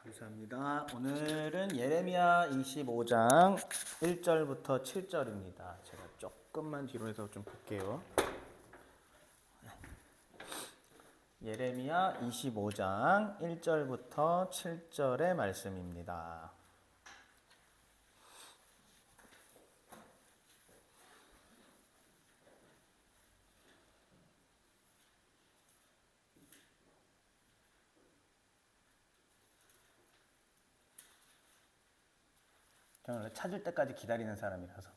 감사합니다. 오늘은 예레미야 25장 1절부터 7절입니다. 제가 조금만 뒤로 해서 좀 볼게요. 예레미야 25장 1절부터 7절의 말씀입니다. 저는 원래 찾을 때까지 기다리는 사람이라서.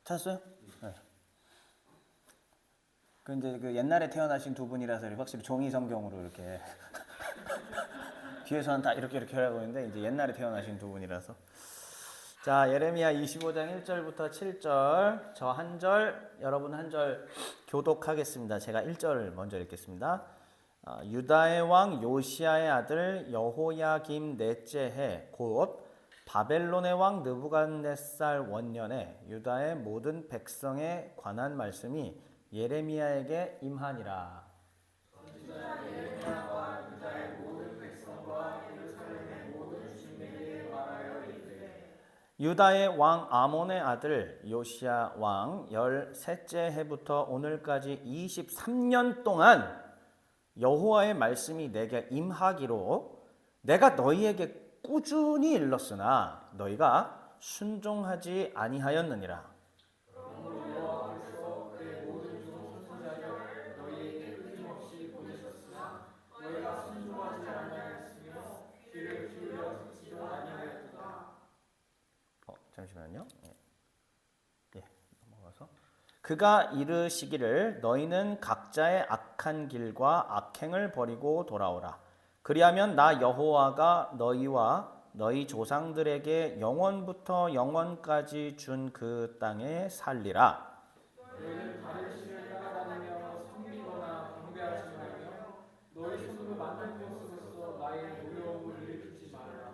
찾았어요? 네. 그 이제 그 옛날에 태어나신 두 분이라서 확실히 종이 성경으로 이렇게 뒤에서는 다 이렇게 하고 있는데 이제 옛날에 태어나신 두 분이라서. 자, 예레미야 25장 1절부터 7절, 저 한 절, 여러분 한 절 교독하겠습니다. 제가 1절 먼저 읽겠습니다. 유다의 왕 요시야의 아들 여호야김 넷째 해 곧 바벨론의 왕 느부갓네살 원년에 유다의 모든 백성에 관한 말씀이 예레미야에게 임하니라. 유다의 왕 아몬의 아들 요시야 왕 13째 해부터 오늘까지 23년 동안 여호와의 말씀이 내게 임하기로 내가 너희에게 꾸준히 일렀으나 너희가 순종하지 아니하였느니라. 잠시만요. 넘어가서 그가 이르시기를 너희는 각자의 악한 길과 악행을 버리고 돌아오라. 그리하면 나 여호와가 너희와 너희 조상들에게 영원부터 영원까지 준 그 땅에 살리라. 너희는 다른 신을 따라다니며 섬기거나 경배하지 말며 너희 손으로 만든 것으로서 나의 노여움을 일으키지 말라.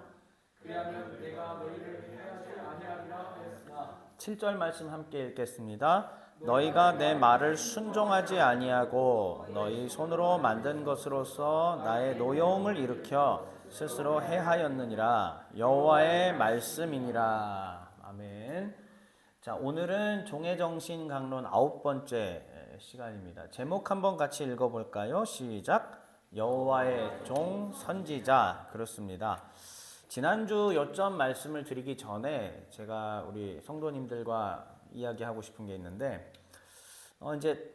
그리하면 내가 너희를 해하지 아니하리라 하였으나. 7절 말씀 함께 읽겠습니다. 너희가 내 말을 순종하지 아니하고 너희 손으로 만든 것으로서 나의 노여움을 일으켜 스스로 해하였느니라. 여호와의 말씀이니라. 아멘. 자, 오늘은 종애정신 강론 9번째 시간입니다. 제목 한번 같이 읽어볼까요? 시작. 여호와의 종 선지자. 그렇습니다. 지난주 요점 말씀을 드리기 전에 제가 우리 성도님들과 이야기하고 싶은 게 있는데 이제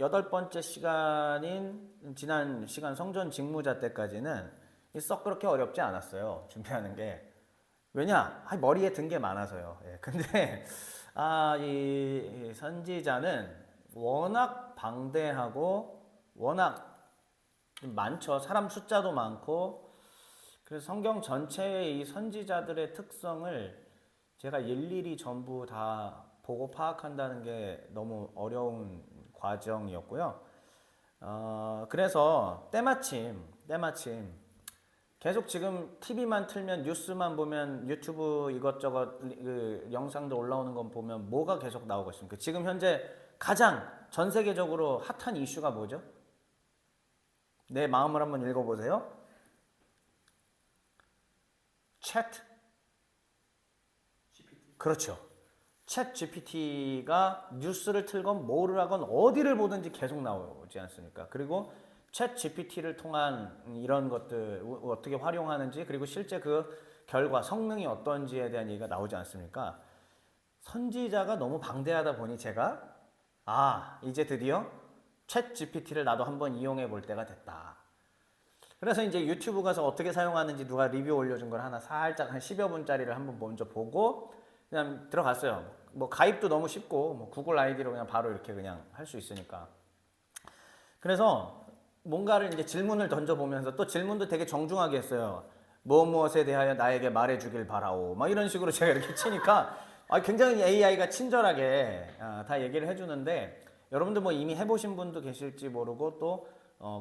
8번째 시간인 지난 시간 성전 직무자 때까지는 썩 그렇게 어렵지 않았어요. 준비하는 게. 왜냐? 머리에 든 게 많아서요. 근데 이 선지자는 워낙 방대하고 워낙 많죠. 사람 숫자도 많고 그래서 성경 전체의 이 선지자들의 특성을 제가 일일이 전부 다 보고 파악한다는 게 너무 어려운 과정이었고요. 그래서 때마침 계속 지금 TV만 틀면 뉴스만 보면 유튜브 이것저것 그 영상도 올라오는 건 보면 뭐가 계속 나오고 있습니까? 지금 현재 가장 전 세계적으로 핫한 이슈가 뭐죠? 내 마음을 한번 읽어보세요. 그렇죠. 챗 GPT가 뉴스를 틀건 뭐를 하건 어디를 보든지 계속 나오지 않습니까? 그리고 챗 GPT를 통한 이런 것들 어떻게 활용하는지 그리고 실제 그 결과 성능이 어떤지에 대한 얘기가 나오지 않습니까? 선지자가 너무 방대하다 보니 제가 이제 드디어 챗 GPT를 나도 한번 이용해 볼 때가 됐다. 그래서 이제 유튜브 가서 어떻게 사용하는지 누가 리뷰 올려준 걸 하나 살짝 한 10여 분짜리를 한번 먼저 보고 그냥 들어갔어요. 뭐 가입도 너무 쉽고 뭐 구글 아이디로 그냥 바로 이렇게 그냥 할 수 있으니까. 그래서 뭔가를 이제 질문을 던져보면서 또 질문도 되게 정중하게 했어요. 무엇에 대하여 나에게 말해주길 바라오. 막 이런 식으로 제가 이렇게 치니까 굉장히 AI가 친절하게 다 얘기를 해주는데 여러분들 뭐 이미 해보신 분도 계실지 모르고 또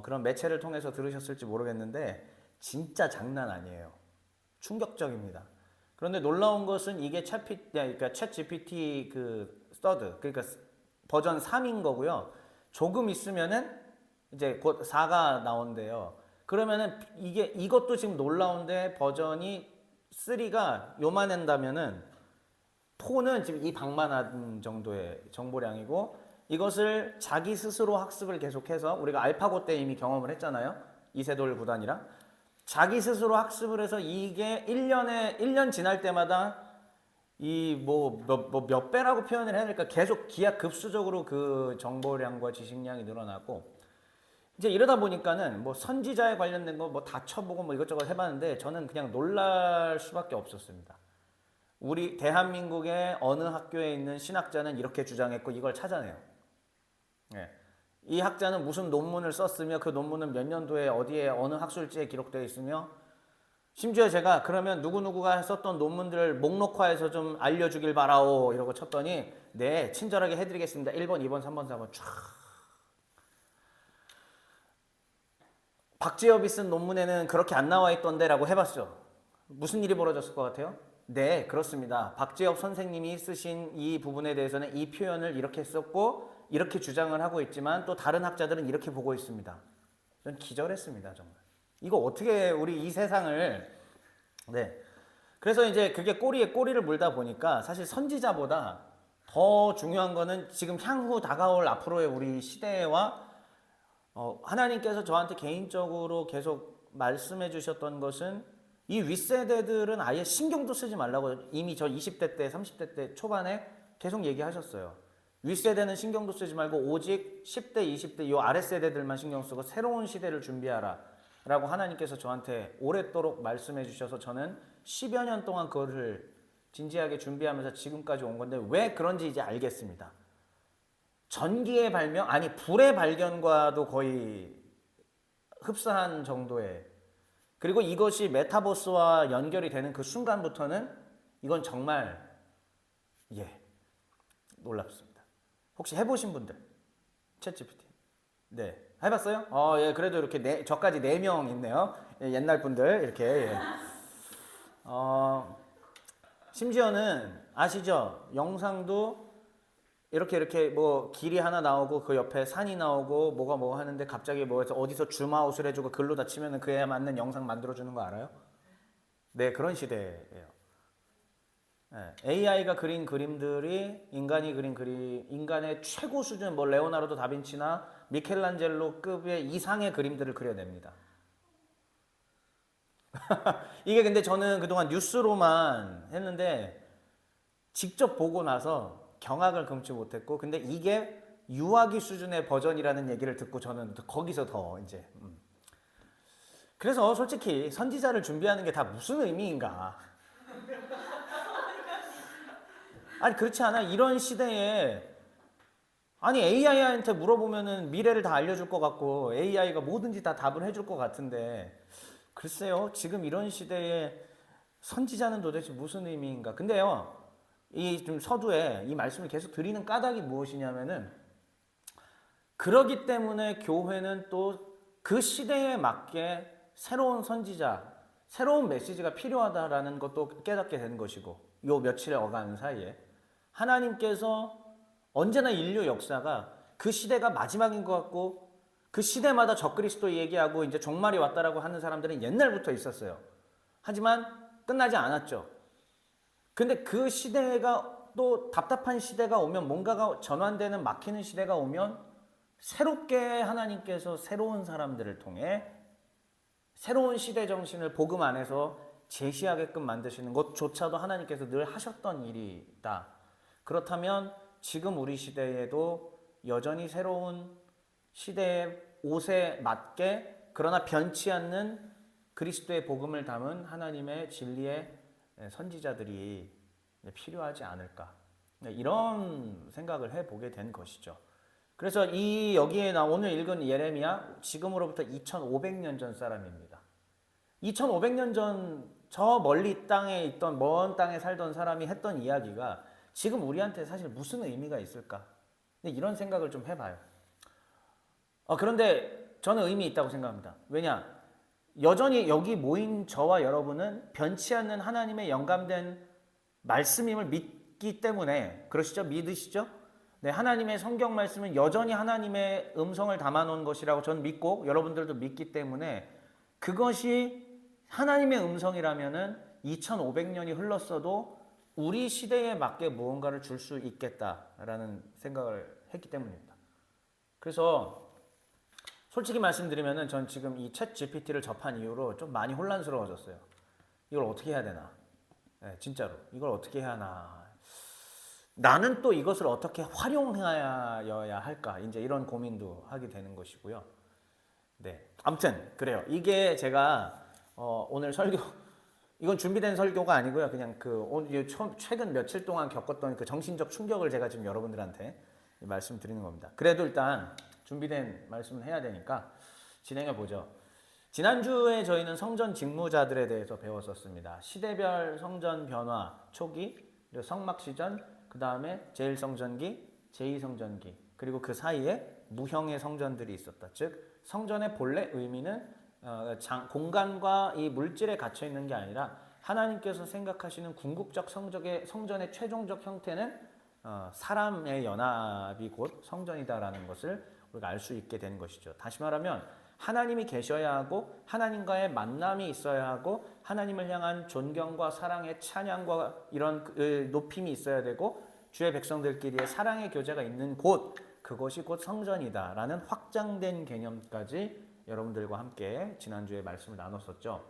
그런 매체를 통해서 들으셨을지 모르겠는데 진짜 장난 아니에요. 충격적입니다. 그런데 놀라운 것은 이게 그러니까 챗 GPT 그 서드 그러니까 버전 3인 거고요. 조금 있으면은 이제 곧 4가 나온대요. 그러면은 이것도 지금 놀라운데 버전이 3가 요만한다면은 4는 지금 이 방만한 정도의 정보량이고, 이것을 자기 스스로 학습을 계속해서 우리가 알파고 때 이미 경험을 했잖아요. 이세돌 구단이랑 자기 스스로 학습을 해서 이게 1년 지날 때마다 이 몇 배라고 표현을 해야 될까? 계속 기하급수적으로 그 정보량과 지식량이 늘어나고, 이제 이러다 보니까는 뭐 선지자에 관련된 거 뭐 다 쳐보고 뭐 이것저것 해봤는데 저는 그냥 놀랄 수밖에 없었습니다. 우리 대한민국의 어느 학교에 있는 신학자는 이렇게 주장했고 이걸 찾아내요. 예. 이 학자는 무슨 논문을 썼으며 그 논문은 몇 년도에 어디에 어느 학술지에 기록되어 있으며, 심지어 제가 그러면 누구누구가 썼던 논문들을 목록화해서 좀 알려주길 바라오 이러고 쳤더니 네 친절하게 해드리겠습니다. 1번, 2번, 3번, 4번 쫙. 박재엽이 쓴 논문에는 그렇게 안 나와 있던데 라고 해봤죠. 무슨 일이 벌어졌을 것 같아요? 네, 그렇습니다. 박재엽 선생님이 쓰신 이 부분에 대해서는 이 표현을 이렇게 썼고 이렇게 주장을 하고 있지만 또 다른 학자들은 이렇게 보고 있습니다. 전 기절했습니다, 정말. 이거 어떻게 우리 이 세상을. 네. 그래서 이제 그게 꼬리에 꼬리를 물다 보니까 사실 선지자보다 더 중요한 거는 지금 향후 다가올 앞으로의 우리 시대와 하나님께서 저한테 개인적으로 계속 말씀해 주셨던 것은 이 윗세대들은 아예 신경도 쓰지 말라고 이미 저 20대 때 30대 때 초반에 계속 얘기하셨어요. 윗세대는 신경도 쓰지 말고 오직 10대 20대 이 아랫세대들만 신경 쓰고 새로운 시대를 준비하라 라고 하나님께서 저한테 오랫도록 말씀해 주셔서 저는 10여 년 동안 그거를 진지하게 준비하면서 지금까지 온 건데 왜 그런지 이제 알겠습니다. 전기의 발명, 아니 불의 발견과도 거의 흡사한 정도의, 그리고 이것이 메타버스와 연결이 되는 그 순간부터는 이건 정말 놀랍습니다. 혹시 해보신 분들 챗GPT 네 해봤어요? 예, 그래도 이렇게 저까지 4명 있네요. 예, 옛날 분들 이렇게. 예. 심지어는 아시죠? 영상도 이렇게 뭐 길이 하나 나오고 그 옆에 산이 나오고 뭐가 하는데 갑자기 뭐해서 어디서 줌아웃을 해주고 글로 다 치면은 그에 맞는 영상 만들어주는 거 알아요? 네, 그런 시대예요. 네, AI가 그린 그림들이 인간이 그린 인간의 최고 수준, 뭐 레오나르도 다빈치나 미켈란젤로급의 이상의 그림들을 그려냅니다. 이게 근데 저는 그동안 뉴스로만 했는데 직접 보고 나서 경악을 금치 못했고, 근데 이게 유아기 수준의 버전이라는 얘기를 듣고 저는 거기서 더 이제 그래서 솔직히 선지자를 준비하는 게 다 무슨 의미인가? 아니 그렇지 않아? 이런 시대에 아니 AI한테 물어보면은 미래를 다 알려줄 것 같고 AI가 뭐든지 다 답을 해줄 것 같은데, 글쎄요 지금 이런 시대에 선지자는 도대체 무슨 의미인가? 근데요 이 좀 서두에 이 말씀을 계속 드리는 까닭이 무엇이냐면은, 그러기 때문에 교회는 또 그 시대에 맞게 새로운 선지자, 새로운 메시지가 필요하다라는 것도 깨닫게 된 것이고, 요 며칠의 어간 사이에 하나님께서 언제나 인류 역사가 그 시대가 마지막인 것 같고 그 시대마다 적그리스도 얘기하고 이제 종말이 왔다라고 하는 사람들은 옛날부터 있었어요. 하지만 끝나지 않았죠. 근데 그 시대가 또 답답한 시대가 오면, 뭔가가 전환되는 막히는 시대가 오면 새롭게 하나님께서 새로운 사람들을 통해 새로운 시대 정신을 복음 안에서 제시하게끔 만드시는 것조차도 하나님께서 늘 하셨던 일이다. 그렇다면 지금 우리 시대에도 여전히 새로운 시대의 옷에 맞게 그러나 변치 않는 그리스도의 복음을 담은 하나님의 진리의 선지자들이 필요하지 않을까, 이런 생각을 해보게 된 것이죠. 그래서 여기에 오늘 읽은 예레미야, 지금으로부터 2500년 전 사람입니다. 2500년 전 저 멀리 땅에 있던 먼 땅에 살던 사람이 했던 이야기가 지금 우리한테 사실 무슨 의미가 있을까? 이런 생각을 좀 해봐요. 그런데 저는 의미 있다고 생각합니다. 왜냐? 여전히 여기 모인 저와 여러분은 변치 않는 하나님의 영감된 말씀임을 믿기 때문에, 그러시죠? 믿으시죠? 네, 하나님의 성경 말씀은 여전히 하나님의 음성을 담아놓은 것이라고 저는 믿고 여러분들도 믿기 때문에 그것이 하나님의 음성이라면은 2500년이 흘렀어도 우리 시대에 맞게 무언가를 줄 수 있겠다라는 생각을 했기 때문입니다. 그래서 솔직히 말씀드리면은 전 지금 이 챗 GPT를 접한 이후로 좀 많이 혼란스러워졌어요. 이걸 어떻게 해야 되나? 네, 진짜로 이걸 어떻게 해야 하나? 나는 또 이것을 어떻게 활용해야 할까? 이제 이런 고민도 하게 되는 것이고요. 네, 아무튼 그래요. 이게 제가 오늘 설교 이건 준비된 설교가 아니고요. 그냥 최근 며칠 동안 겪었던 그 정신적 충격을 제가 지금 여러분들한테 말씀드리는 겁니다. 그래도 일단 준비된 말씀을 해야 되니까 진행해 보죠. 지난주에 저희는 성전 직무자들에 대해서 배웠었습니다. 시대별 성전 변화 초기, 그리고 성막 시전, 그 다음에 제1성전기, 제2성전기, 그리고 그 사이에 무형의 성전들이 있었다. 즉 성전의 본래 의미는 공간과 이 물질에 갇혀 있는 게 아니라 하나님께서 생각하시는 궁극적 성전의 최종적 형태는 사람의 연합이 곧 성전이다라는 것을 우리가 알 수 있게 되는 것이죠. 다시 말하면 하나님이 계셔야 하고 하나님과의 만남이 있어야 하고 하나님을 향한 존경과 사랑의 찬양과 이런 높임이 있어야 되고 주의 백성들끼리의 사랑의 교제가 있는 곳, 그것이 곧 성전이다라는 확장된 개념까지 여러분들과 함께 지난주에 말씀을 나눴었죠.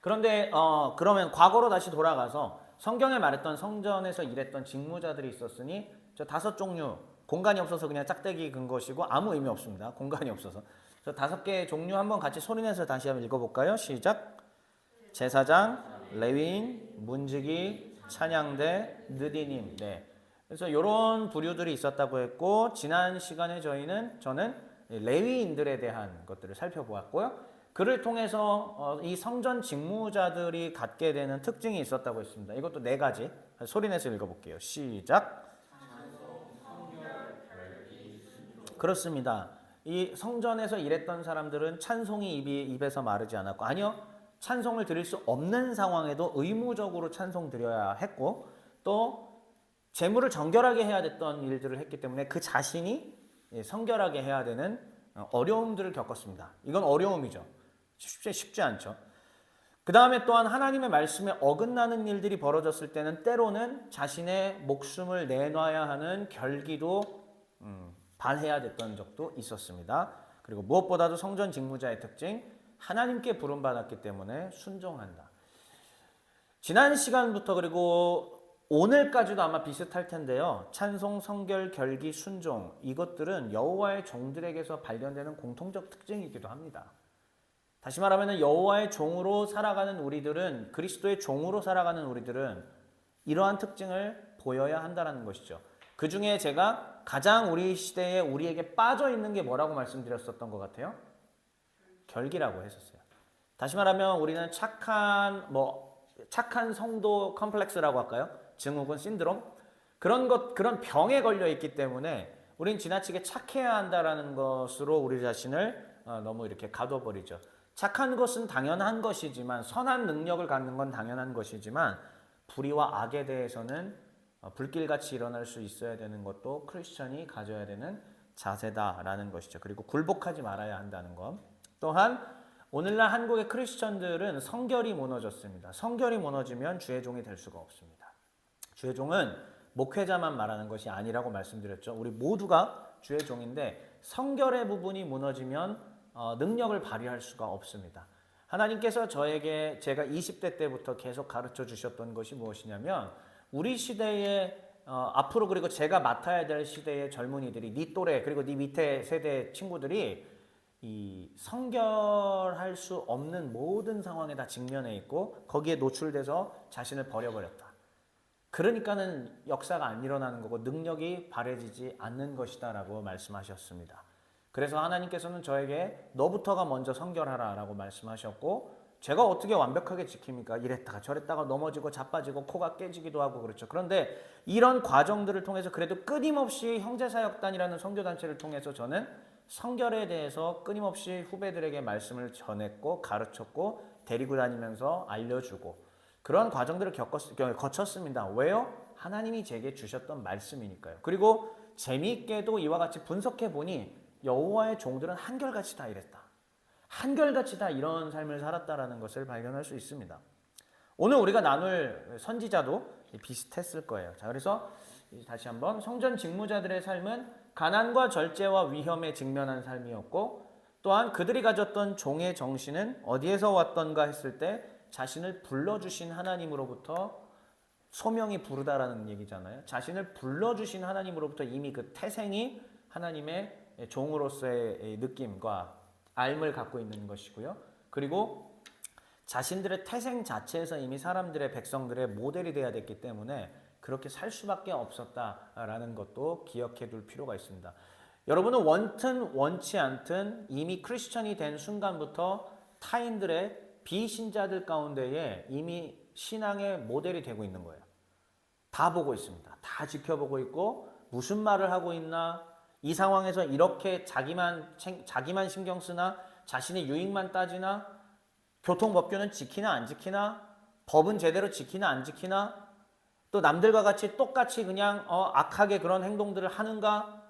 그런데 그러면 과거로 다시 돌아가서 성경에 말했던 성전에서 일했던 직무자들이 있었으니 저 5종류, 공간이 없어서 그냥 짝대기 근 것이고 아무 의미 없습니다. 공간이 없어서. 저 5개의 종류 한번 같이 소리내서 다시 한번 읽어볼까요? 시작. 제사장, 레위인, 문지기, 찬양대, 느디님. 네. 그래서 이런 부류들이 있었다고 했고 지난 시간에 저는 레위인들에 대한 것들을 살펴보았고요. 그를 통해서 이 성전 직무자들이 갖게 되는 특징이 있었다고 했습니다. 이것도 4가지 소리내서 읽어볼게요. 시작. 그렇습니다. 이 성전에서 일했던 사람들은 찬송이 입에서 마르지 않았고 아니요. 찬송을 드릴 수 없는 상황에도 의무적으로 찬송 드려야 했고 또 재물을 정결하게 해야 됐던 일들을 했기 때문에 그 자신이 성결하게 해야 되는 어려움들을 겪었습니다. 이건 어려움이죠. 쉽지 않죠. 그 다음에 또한 하나님의 말씀에 어긋나는 일들이 벌어졌을 때는 때로는 자신의 목숨을 내놔야 하는 결기도 발해야 됐던 적도 있었습니다. 그리고 무엇보다도 성전 직무자의 특징, 하나님께 부름받았기 때문에 순종한다. 지난 시간부터 그리고 오늘까지도 아마 비슷할 텐데요. 찬송, 성결, 결기, 순종 이것들은 여호와의 종들에게서 발견되는 공통적 특징이기도 합니다. 다시 말하면 여호와의 종으로 살아가는 우리들은 그리스도의 종으로 살아가는 우리들은 이러한 특징을 보여야 한다는 것이죠. 그 중에 제가 가장 우리 시대에 우리에게 빠져 있는 게 뭐라고 말씀드렸었던 것 같아요? 결기라고 했었어요. 다시 말하면 우리는 착한 성도 컴플렉스라고 할까요? 증후군 신드롬 그런 병에 걸려 있기 때문에 우린 지나치게 착해야 한다라는 것으로 우리 자신을 너무 이렇게 가둬버리죠. 착한 것은 당연한 것이지만 선한 능력을 갖는 건 당연한 것이지만 불의와 악에 대해서는 불길같이 일어날 수 있어야 되는 것도 크리스천이 가져야 되는 자세다라는 것이죠. 그리고 굴복하지 말아야 한다는 것. 또한 오늘날 한국의 크리스천들은 성결이 무너졌습니다. 성결이 무너지면 주의 종이 될 수가 없습니다. 주의 종은 목회자만 말하는 것이 아니라고 말씀드렸죠. 우리 모두가 주의 종인데 성결의 부분이 무너지면 능력을 발휘할 수가 없습니다. 하나님께서 저에게 제가 20대 때부터 계속 가르쳐 주셨던 것이 무엇이냐면 우리 시대에 앞으로 그리고 제가 맡아야 될 시대의 젊은이들이 네 또래 그리고 네 밑에 세대 친구들이 이 성결할 수 없는 모든 상황에 다 직면해 있고 거기에 노출돼서 자신을 버려버렸다. 그러니까는 역사가 안 일어나는 거고 능력이 발휘되지 않는 것이다 라고 말씀하셨습니다. 그래서 하나님께서는 저에게 너부터가 먼저 성결하라 라고 말씀하셨고 제가 어떻게 완벽하게 지킵니까? 이랬다가 저랬다가 넘어지고 자빠지고 코가 깨지기도 하고 그렇죠. 그런데 이런 과정들을 통해서 그래도 끊임없이 형제사역단이라는 선교단체를 통해서 저는 성결에 대해서 끊임없이 후배들에게 말씀을 전했고 가르쳤고 데리고 다니면서 알려주고 그런 과정들을 거쳤습니다. 왜요? 하나님이 제게 주셨던 말씀이니까요. 그리고 재미있게도 이와 같이 분석해 보니 여호와의 종들은 한결같이 다 이랬다. 한결같이 다 이런 삶을 살았다라는 것을 발견할 수 있습니다. 오늘 우리가 나눌 선지자도 비슷했을 거예요. 자, 그래서 다시 한번 성전 직무자들의 삶은 가난과 절제와 위험에 직면한 삶이었고, 또한 그들이 가졌던 종의 정신은 어디에서 왔던가 했을 때 자신을 불러주신 하나님으로부터, 소명이 부르다라는 얘기잖아요. 자신을 불러주신 하나님으로부터 이미 그 태생이 하나님의 종으로서의 느낌과 알 갖고 있는 것이고요. 그리고 자신들의 태생 자체에서 이미 사람들의, 백성들의 모델이 되어야 됐기 때문에 그렇게 살 수밖에 없었다라는 것도 기억해 둘 필요가 있습니다. 여러분은 원튼 원치 않든 이미 크리스천이 된 순간부터 타인들의 비신자들 가운데에 이미 신앙의 모델이 되고 있는 거예요. 다 보고 있습니다. 다 지켜보고 있고, 무슨 말을 하고 있나, 이 상황에서 이렇게 자기만 신경 쓰나, 자신의 유익만 따지나, 교통법규는 지키나 안 지키나, 법은 제대로 지키나 안 지키나, 또 남들과 같이 똑같이 그냥 악하게 그런 행동들을 하는가,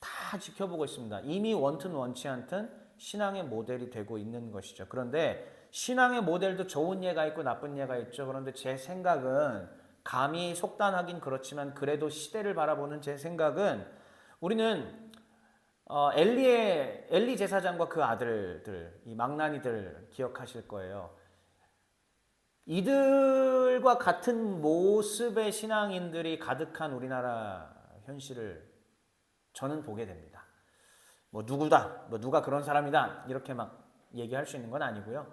다 지켜보고 있습니다. 이미 원튼 원치 않든 신앙의 모델이 되고 있는 것이죠. 그런데 신앙의 모델도 좋은 예가 있고 나쁜 예가 있죠. 그런데 제 생각은, 감히 속단하긴 그렇지만 그래도 시대를 바라보는 제 생각은, 우리는 엘리 제사장과 그 아들들, 이 망나니들 기억하실 거예요. 이들과 같은 모습의 신앙인들이 가득한 우리나라 현실을 저는 보게 됩니다. 누가 그런 사람이다 이렇게 막 얘기할 수 있는 건 아니고요.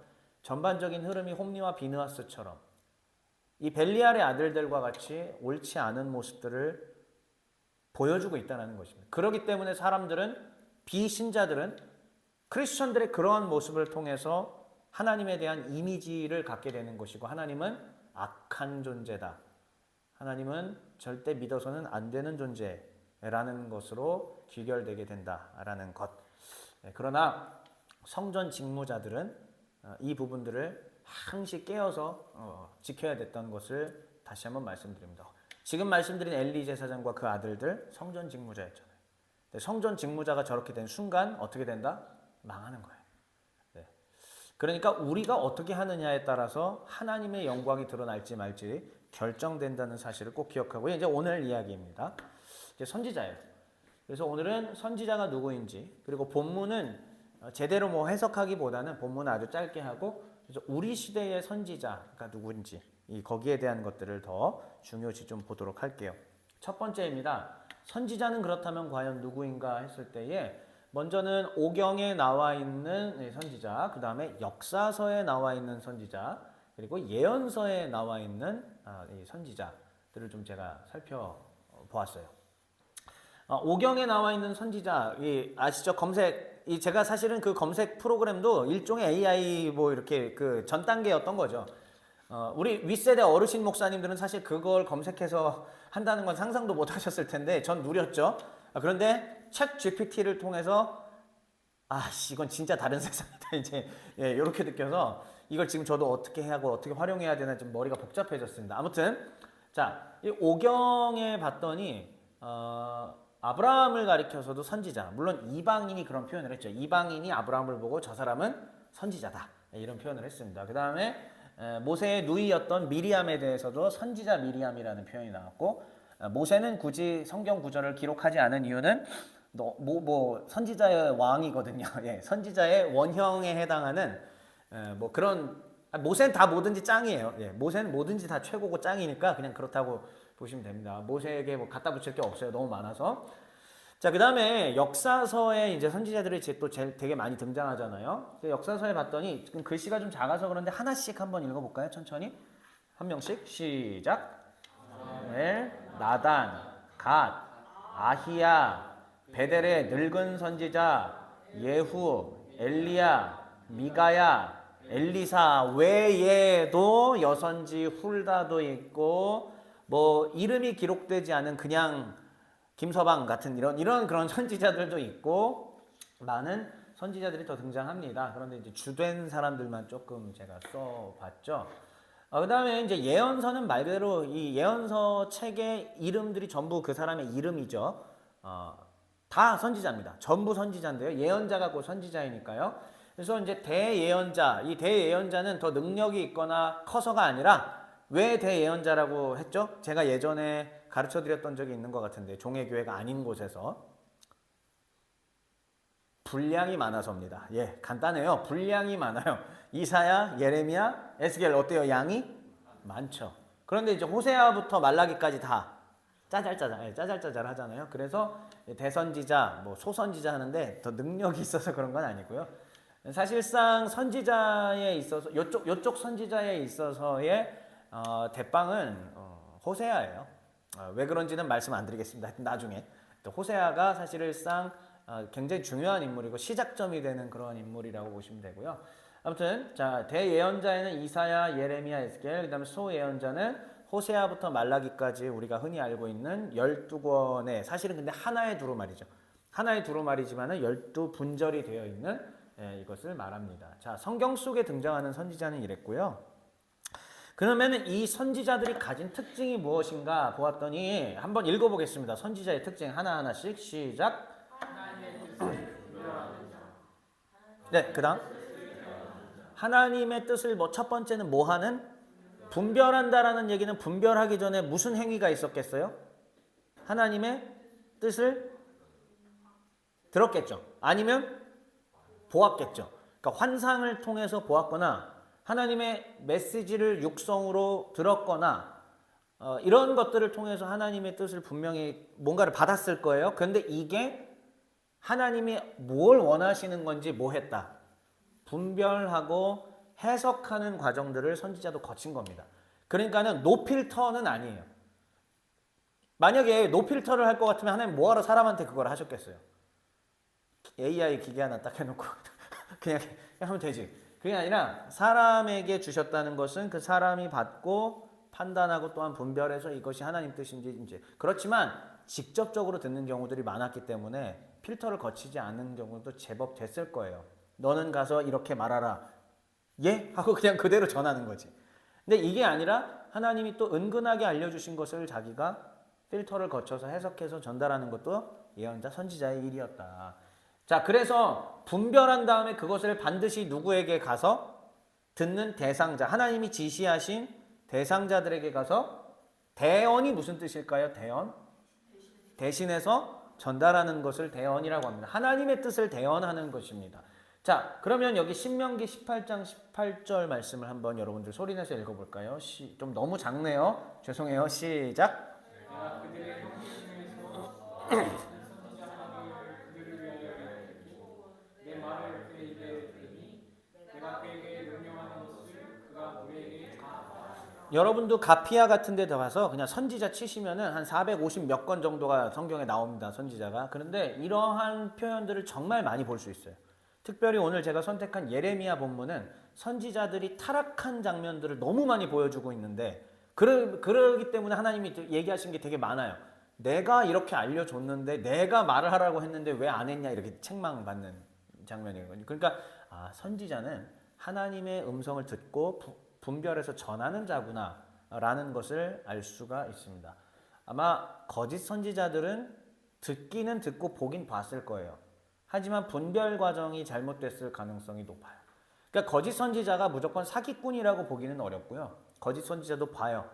전반적인 흐름이 홈리와 비느하스처럼 이 벨리알의 아들들과 같이 옳지 않은 모습들을 보여주고 있다는 것입니다. 그렇기 때문에 사람들은, 비신자들은 크리스천들의 그러한 모습을 통해서 하나님에 대한 이미지를 갖게 되는 것이고, 하나님은 악한 존재다, 하나님은 절대 믿어서는 안 되는 존재라는 것으로 귀결되게 된다라는 것. 그러나 성전 직무자들은 이 부분들을 항시 깨어서 지켜야 됐던 것을 다시 한번 말씀드립니다. 지금 말씀드린 엘리 제사장과 그 아들들 성전 직무자였잖아요. 성전 직무자가 저렇게 된 순간 어떻게 된다? 망하는 거예요. 네. 그러니까 우리가 어떻게 하느냐에 따라서 하나님의 영광이 드러날지 말지 결정된다는 사실을 꼭 기억하고, 이제 오늘 이야기입니다. 이제 선지자예요. 그래서 오늘은 선지자가 누구인지, 그리고 본문은 제대로 해석하기보다는 본문은 아주 짧게 하고, 그래서 우리 시대의 선지자가 누구인지 거기에 대한 것들을 더 중요시 좀 보도록 할게요. 첫 번째입니다. 선지자는 그렇다면 과연 누구인가 했을 때에, 먼저는 오경에 나와 있는 선지자, 그 다음에 역사서에 나와 있는 선지자, 그리고 예언서에 나와 있는 선지자들을 좀 제가 살펴보았어요. 오경에 나와 있는 선지자, 아시죠? 제가 사실은 그 검색 프로그램도 일종의 AI 이렇게 그 전 단계였던 거죠. 우리 윗세대 어르신 목사님들은 사실 그걸 검색해서 한다는 건 상상도 못 하셨을 텐데 전 누렸죠. 그런데 챗 GPT를 통해서 이건 진짜 다른 세상이다 이제 이렇게 느껴서, 이걸 지금 저도 어떻게 해야 하고 어떻게 활용해야 되나 좀 머리가 복잡해졌습니다. 아무튼 자, 이 오경에 봤더니 아브라함을 가리켜서도 선지자, 물론 이방인이 그런 표현을 했죠. 이방인이 아브라함을 보고 저 사람은 선지자다 이런 표현을 했습니다. 그 다음에 모세의 누이였던 미리암에 대해서도 선지자 미리암이라는 표현이 나왔고, 모세는 굳이 성경 구절을 기록하지 않은 이유는 선지자의 왕이거든요. 선지자의 원형에 해당하는 그런, 모세는 다 뭐든지 짱이에요. 모세는 뭐든지 다 최고고 짱이니까 그냥 그렇다고 보시면 됩니다. 모세에게 갖다 붙일 게 없어요. 너무 많아서. 자, 그 다음에 역사서에 이제 선지자들이 또 되게 많이 등장하잖아요. 역사서에 봤더니 지금 글씨가 좀 작아서 그런데 하나씩 한번 읽어볼까요? 천천히. 한 명씩. 시작. 나단, 갓, 아히야, 베델의 늙은 선지자, 예후, 엘리야, 미가야, 엘리사 외에도 여선지 훌다도 있고, 이름이 기록되지 않은 그냥 김서방 같은 이런 그런 선지자들도 있고, 많은 선지자들이 더 등장합니다. 그런데 이제 주된 사람들만 조금 제가 써봤죠. 그 다음에 이제 예언서는 말 그대로 이 예언서 책의 이름들이 전부 그 사람의 이름이죠. 다 선지자입니다. 전부 선지자인데요. 예언자가 곧 선지자이니까요. 그래서 이제 대예언자, 이 대예언자는 더 능력이 있거나 커서가 아니라 왜 대예언자라고 했죠? 제가 예전에 가르쳐 드렸던 적이 있는 것 같은데 종의 교회가 아닌 곳에서 분량이 많아서입니다. 예, 간단해요. 분량이 많아요. 이사야, 예레미야, 에스겔 어때요? 양이 많죠. 그런데 이제 호세아부터 말라기까지 다 짜잘짜잘 하잖아요. 그래서 대선지자, 뭐 소선지자 하는데 더 능력이 있어서 그런 건 아니고요. 사실상 선지자에 있어서 요쪽 선지자에 있어서의 대빵은 호세아예요. 왜 그런지는 말씀 안 드리겠습니다. 하여튼 나중에 호세아가 사실상 굉장히 중요한 인물이고 시작점이 되는 그런 인물이라고 보시면 되고요. 아무튼 자 대예언자에는 이사야, 예레미야, 에스겔, 그다음에 소예언자는 호세아부터 말라기까지 우리가 흔히 알고 있는 12권의 사실은 근데 하나의 두루마리죠. 하나의 두루마리지만은 12분절이 되어 있는 이것을 말합니다. 자, 성경 속에 등장하는 선지자는 이랬고요. 그러면은 이 선지자들이 가진 특징이 무엇인가 보았더니 한번 읽어보겠습니다. 선지자의 특징 하나하나씩 시작. 네, 그다음 하나님의 뜻을 뭐 첫 번째는 뭐 하는? 분별한다라는 얘기는 분별하기 전에 무슨 행위가 있었겠어요? 하나님의 뜻을 들었겠죠. 아니면 보았겠죠. 그러니까 환상을 통해서 보았거나 하나님의 메시지를 육성으로 들었거나 이런 것들을 통해서 하나님의 뜻을 분명히 뭔가를 받았을 거예요. 그런데 이게 하나님이 뭘 원하시는 건지 뭐 했다? 분별하고 해석하는 과정들을 선지자도 거친 겁니다. 그러니까는 노필터는 아니에요. 만약에 노필터를 할 것 같으면 하나님 뭐하러 사람한테 그걸 하셨겠어요? AI 기계 하나 딱 해놓고 그냥 하면 되지. 그게 아니라 사람에게 주셨다는 것은 그 사람이 받고 판단하고 또한 분별해서 이것이 하나님 뜻인지 이제 그렇지만 직접적으로 듣는 경우들이 많았기 때문에 필터를 거치지 않는 경우도 제법 됐을 거예요. 너는 가서 이렇게 말하라. 예? 하고 그냥 그대로 전하는 거지. 근데 이게 아니라 하나님이 또 은근하게 알려주신 것을 자기가 필터를 거쳐서 해석해서 전달하는 것도 예언자 선지자의 일이었다. 자, 그래서 분별한 다음에 그것을 반드시 누구에게 가서 듣는 대상자, 하나님이 지시하신 대상자들에게 가서 대언이 무슨 뜻일까요? 대언? 대신해서 전달하는 것을 대언이라고 합니다. 하나님의 뜻을 대언하는 것입니다. 자, 그러면 여기 신명기 18장 18절 말씀을 한번 여러분들 소리내서 읽어볼까요? 좀 너무 작네요. 죄송해요. 시작. 내가 그들의 형제 중에서 그들을 위하여 일으키고 내 말을 그의 입에 들으니 내가 그에게 명령하는 것을 그가 너희에게 다 말하리라. 여러분도 가피아 같은 데 가서 그냥 선지자 치시면은 한 450 몇 건 정도가 성경에 나옵니다. 선지자가. 그런데 이러한 표현들을 정말 많이 볼 수 있어요. 특별히 오늘 제가 선택한 예레미야 본문은 선지자들이 타락한 장면들을 너무 많이 보여주고 있는데 그러기 때문에 하나님이 얘기하신 게 되게 많아요. 내가 이렇게 알려줬는데 내가 말을 하라고 했는데 왜 안 했냐 이렇게 책망받는 장면이거든요. 그러니까 선지자는 하나님의 음성을 듣고 분별해서 전하는 자구나 라는 것을 알 수가 있습니다. 아마 거짓 선지자들은 듣기는 듣고 보긴 봤을 거예요. 하지만 분별 과정이 잘못됐을 가능성이 높아요. 그러니까 거짓 선지자가 무조건 사기꾼이라고 보기는 어렵고요. 거짓 선지자도 봐요.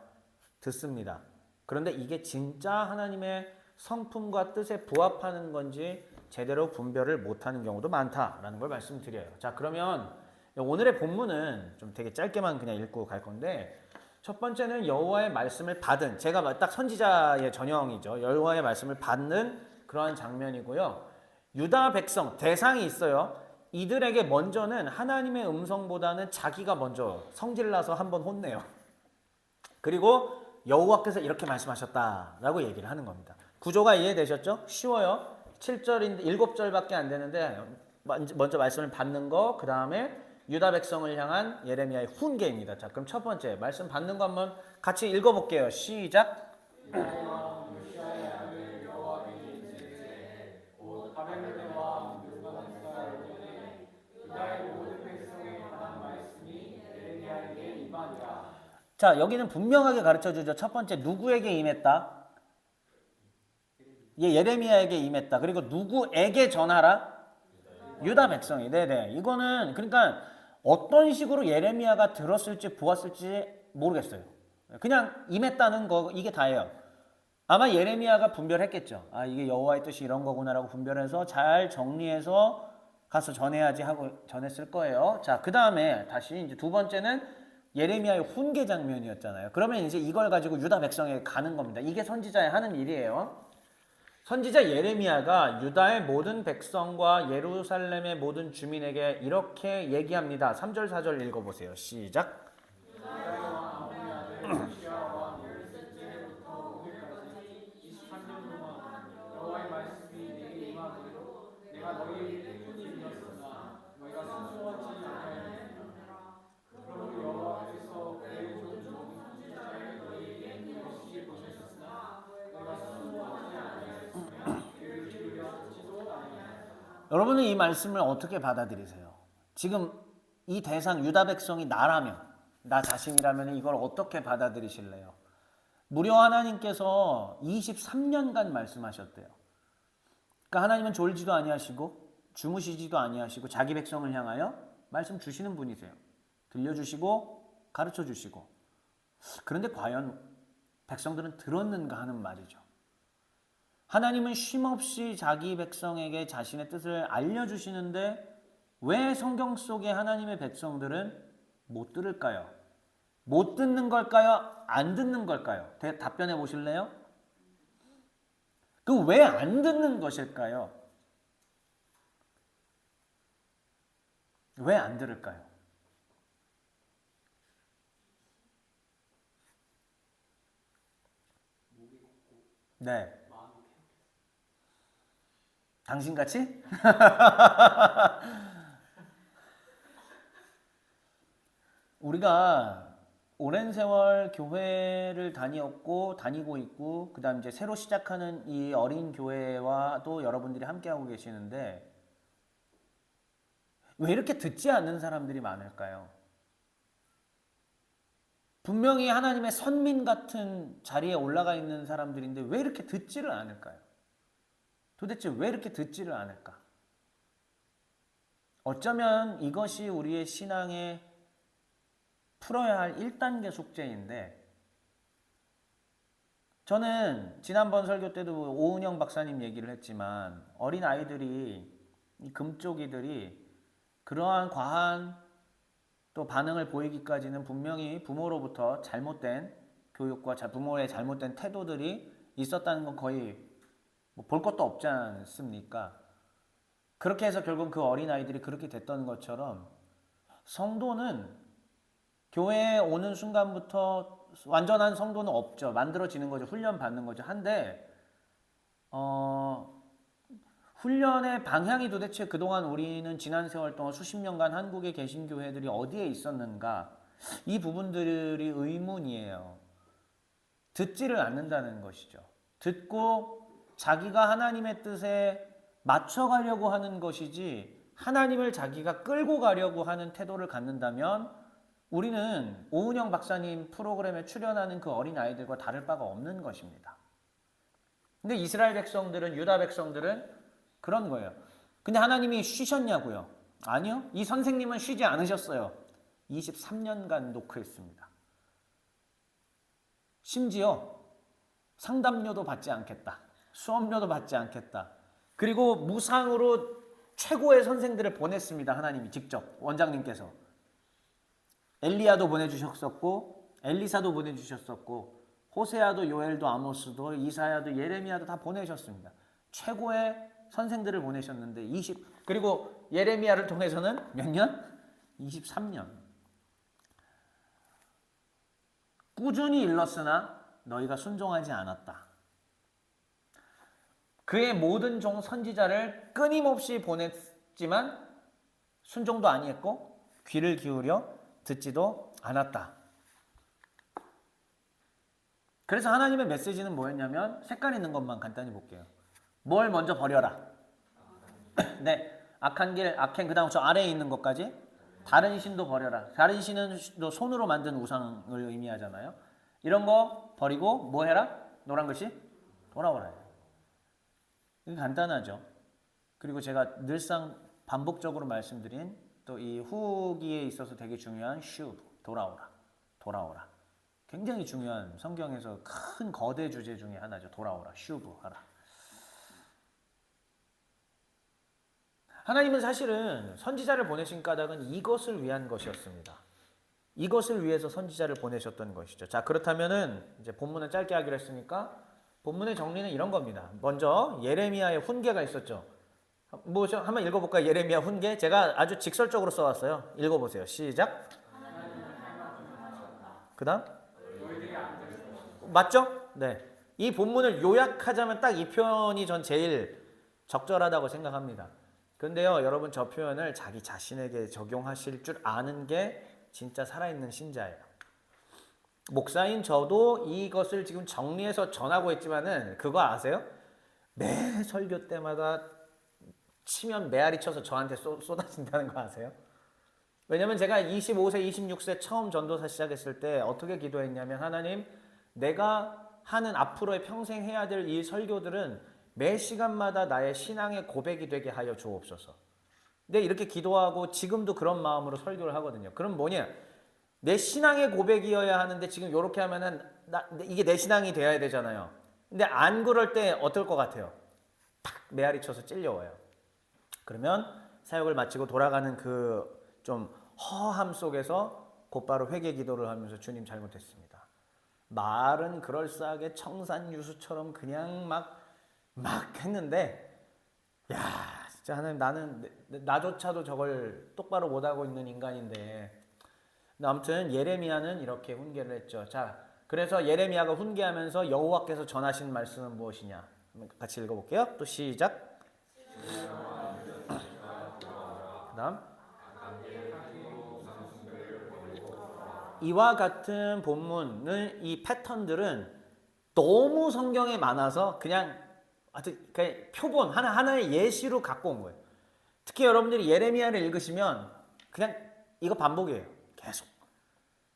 듣습니다. 그런데 이게 진짜 하나님의 성품과 뜻에 부합하는 건지 제대로 분별을 못하는 경우도 많다라는 걸 말씀드려요. 자, 그러면 오늘의 본문은 좀 되게 짧게만 그냥 읽고 갈 건데 첫 번째는 여호와의 말씀을 받은 제가 딱 선지자의 전형이죠. 여호와의 말씀을 받는 그러한 장면이고요. 유다 백성 대상이 있어요. 이들에게 먼저는 하나님의 음성보다는 자기가 먼저 성질나서 한번 혼내요. 그리고 여호와께서 이렇게 말씀하셨다라고 얘기를 하는 겁니다. 구조가 이해되셨죠? 쉬워요. 7절인데 7절밖에 안 되는데 먼저 말씀을 받는 거, 그 다음에 유다 백성을 향한 예레미야의 훈계입니다. 자, 그럼 첫 번째 말씀 받는 거 한번 같이 읽어볼게요. 시작. 자, 여기는 분명하게 가르쳐주죠. 첫 번째 누구에게 임했다? 예레미야에게 임했다. 그리고 누구에게 전하라? 유다 백성이. 네네. 이거는 그러니까 어떤 식으로 예레미야가 들었을지 보았을지 모르겠어요. 그냥 임했다는 거 이게 다예요. 아마 예레미야가 분별했겠죠. 아, 이게 여호와의 뜻이 이런 거구나라고 분별해서 잘 정리해서 가서 전해야지 하고 전했을 거예요. 자, 그 다음에 다시 이제 두 번째는 예레미야의 훈계 장면이었잖아요. 그러면 이제 이걸 가지고 유다 백성에게 가는 겁니다. 이게 선지자의 하는 일이에요. 선지자 예레미야가 유다의 모든 백성과 예루살렘의 모든 주민에게 이렇게 얘기합니다. 3절 4절 읽어보세요. 시작. 여호와의 말씀이 내게 임하기로 내가 너희에게 충분히 일렀으나 너희가 순종하지 아니하였느니라. 그러므로 여호와께서 그의 종 선지자를 너희에게 보시게 보셨으나 너희가 순종하지 아니하였으며 귀를 기울여 듣지도 아니하였다. 여러분은 이 말씀을 어떻게 받아들이세요? 지금 이 대상 유다 백성이 나라면, 나 자신이라면 이걸 어떻게 받아들이실래요? 무려 하나님께서 23년간 말씀하셨대요. 그러니까 하나님은 졸지도 아니하시고 주무시지도 아니하시고 자기 백성을 향하여 말씀 주시는 분이세요. 들려주시고 가르쳐 주시고. 그런데 과연 백성들은 들었는가 하는 말이죠. 하나님은 쉼없이 자기 백성에게 자신의 뜻을 알려주시는데 왜 성경 속의 하나님의 백성들은 못 들을까요? 못 듣는 걸까요? 안 듣는 걸까요? 답변해 보실래요? 그 왜 안 듣는 것일까요? 왜 안 들을까요? 네. 당신같이? 우리가 오랜 세월 교회를 다니고 있고, 그 다음 이제 새로 시작하는 이 어린 교회와도 여러분들이 함께하고 계시는데, 왜 이렇게 듣지 않는 사람들이 많을까요? 분명히 하나님의 선민 같은 자리에 올라가 있는 사람들인데, 왜 이렇게 듣지를 않을까요? 도대체 왜 이렇게 듣지를 않을까? 어쩌면 이것이 우리의 신앙의 풀어야 할 1단계 숙제인데, 저는 지난번 설교 때도 오은영 박사님 얘기를 했지만 어린 아이들이, 이 금쪽이들이 그러한 과한 또 반응을 보이기까지는 분명히 부모로부터 잘못된 교육과 부모의 잘못된 태도들이 있었다는 건 거의 볼 것도 없지 않습니까? 그렇게 해서 결국 그 어린 아이들이 그렇게 됐던 것처럼 성도는 교회에 오는 순간부터 완전한 성도는 없죠. 만들어지는 거죠. 훈련 받는 거죠. 한데 훈련의 방향이 도대체 그동안 우리는 지난 세월 동안 수십 년간 한국에 계신 교회들이 어디에 있었는가? 이 부분들이 의문이에요. 듣지를 않는다는 것이죠. 듣고 자기가 하나님의 뜻에 맞춰가려고 하는 것이지 하나님을 자기가 끌고 가려고 하는 태도를 갖는다면 우리는 오은영 박사님 프로그램에 출연하는 그 어린 아이들과 다를 바가 없는 것입니다. 근데 이스라엘 백성들은, 유다 백성들은 그런 거예요. 근데 하나님이 쉬셨냐고요? 아니요. 이 선생님은 쉬지 않으셨어요. 23년간 노크했습니다. 심지어 상담료도 받지 않겠다. 수업료도 받지 않겠다. 그리고 무상으로 최고의 선생들을 보냈습니다. 하나님이 직접, 원장님께서. 엘리야도 보내주셨었고, 엘리사도 보내주셨었고, 호세아도, 요엘도, 아모스도, 이사야도, 예레미야도 다 보내셨습니다. 최고의 선생들을 보내셨는데 그리고 예레미야를 통해서는 몇 년? 23년. 꾸준히 일렀으나 너희가 순종하지 않았다. 그의 모든 종 선지자를 끊임없이 보냈지만 순종도 아니했고 귀를 기울여 듣지도 않았다. 그래서 하나님의 메시지는 뭐였냐면, 색깔 있는 것만 간단히 볼게요. 뭘 먼저 버려라. 네, 악한 길, 악행, 그 다음 저 아래에 있는 것까지 다른 신도 버려라. 다른 신은 또 손으로 만든 우상을 의미하잖아요. 이런 거 버리고 뭐 해라? 노란 글씨 돌아오라. 이게 간단하죠. 그리고 제가 늘상 반복적으로 말씀드린 또 이 후기에 있어서 되게 중요한 슈브, 돌아오라, 돌아오라. 굉장히 중요한 성경에서 큰 거대 주제 중에 하나죠. 돌아오라, 슈브 하라. 하나님은 사실은 선지자를 보내신 까닭은 이것을 위한 것이었습니다. 이것을 위해서 선지자를 보내셨던 것이죠. 자, 그렇다면은 이제 본문은 짧게 하기로 했으니까 본문의 정리는 이런 겁니다. 먼저 예레미야의 훈계가 있었죠. 뭐죠? 한번 읽어볼까요? 예레미야 훈계. 제가 아주 직설적으로 써왔어요. 읽어보세요. 시작. 그 다음? 맞죠? 네. 이 본문을 요약하자면 딱 이 표현이 전 제일 적절하다고 생각합니다. 근데요, 여러분 저 표현을 자기 자신에게 적용하실 줄 아는 게 진짜 살아있는 신자예요. 목사인 저도 이것을 지금 정리해서 전하고 있지만은 그거 아세요? 매 설교 때마다 치면 메아리 쳐서 저한테 쏟아진다는 거 아세요? 왜냐면 제가 25세, 26세 처음 전도사 시작했을 때 어떻게 기도했냐면 하나님, 내가 하는 앞으로의 평생 해야 될 이 설교들은 매 시간마다 나의 신앙의 고백이 되게 하여 주옵소서. 근데 이렇게 기도하고 지금도 그런 마음으로 설교를 하거든요. 그럼 뭐냐? 내 신앙의 고백이어야 하는데 지금 이렇게 하면은 이게 내 신앙이 돼야 되잖아요. 근데 안 그럴 때 어떨 것 같아요? 팍 메아리 쳐서 찔려와요. 그러면 사역을 마치고 돌아가는 그 좀 허함 속에서 곧바로 회개 기도를 하면서 주님 잘못했습니다. 말은 그럴싸하게 청산유수처럼 그냥 막 했는데, 야, 진짜 하나님, 나는 나조차도 저걸 똑바로 못하고 있는 인간인데. 아무튼 예레미야는 이렇게 훈계를 했죠. 자, 그래서 예레미야가 훈계하면서 여호와께서 전하신 말씀은 무엇이냐? 같이 읽어볼게요. 또 시작. 그다음 이와 같은 본문을 이 패턴들은 너무 성경에 많아서 그냥 표본 하나의 예시로 갖고 온 거예요. 특히 여러분들이 예레미야를 읽으시면 그냥 이거 반복이에요. 계속.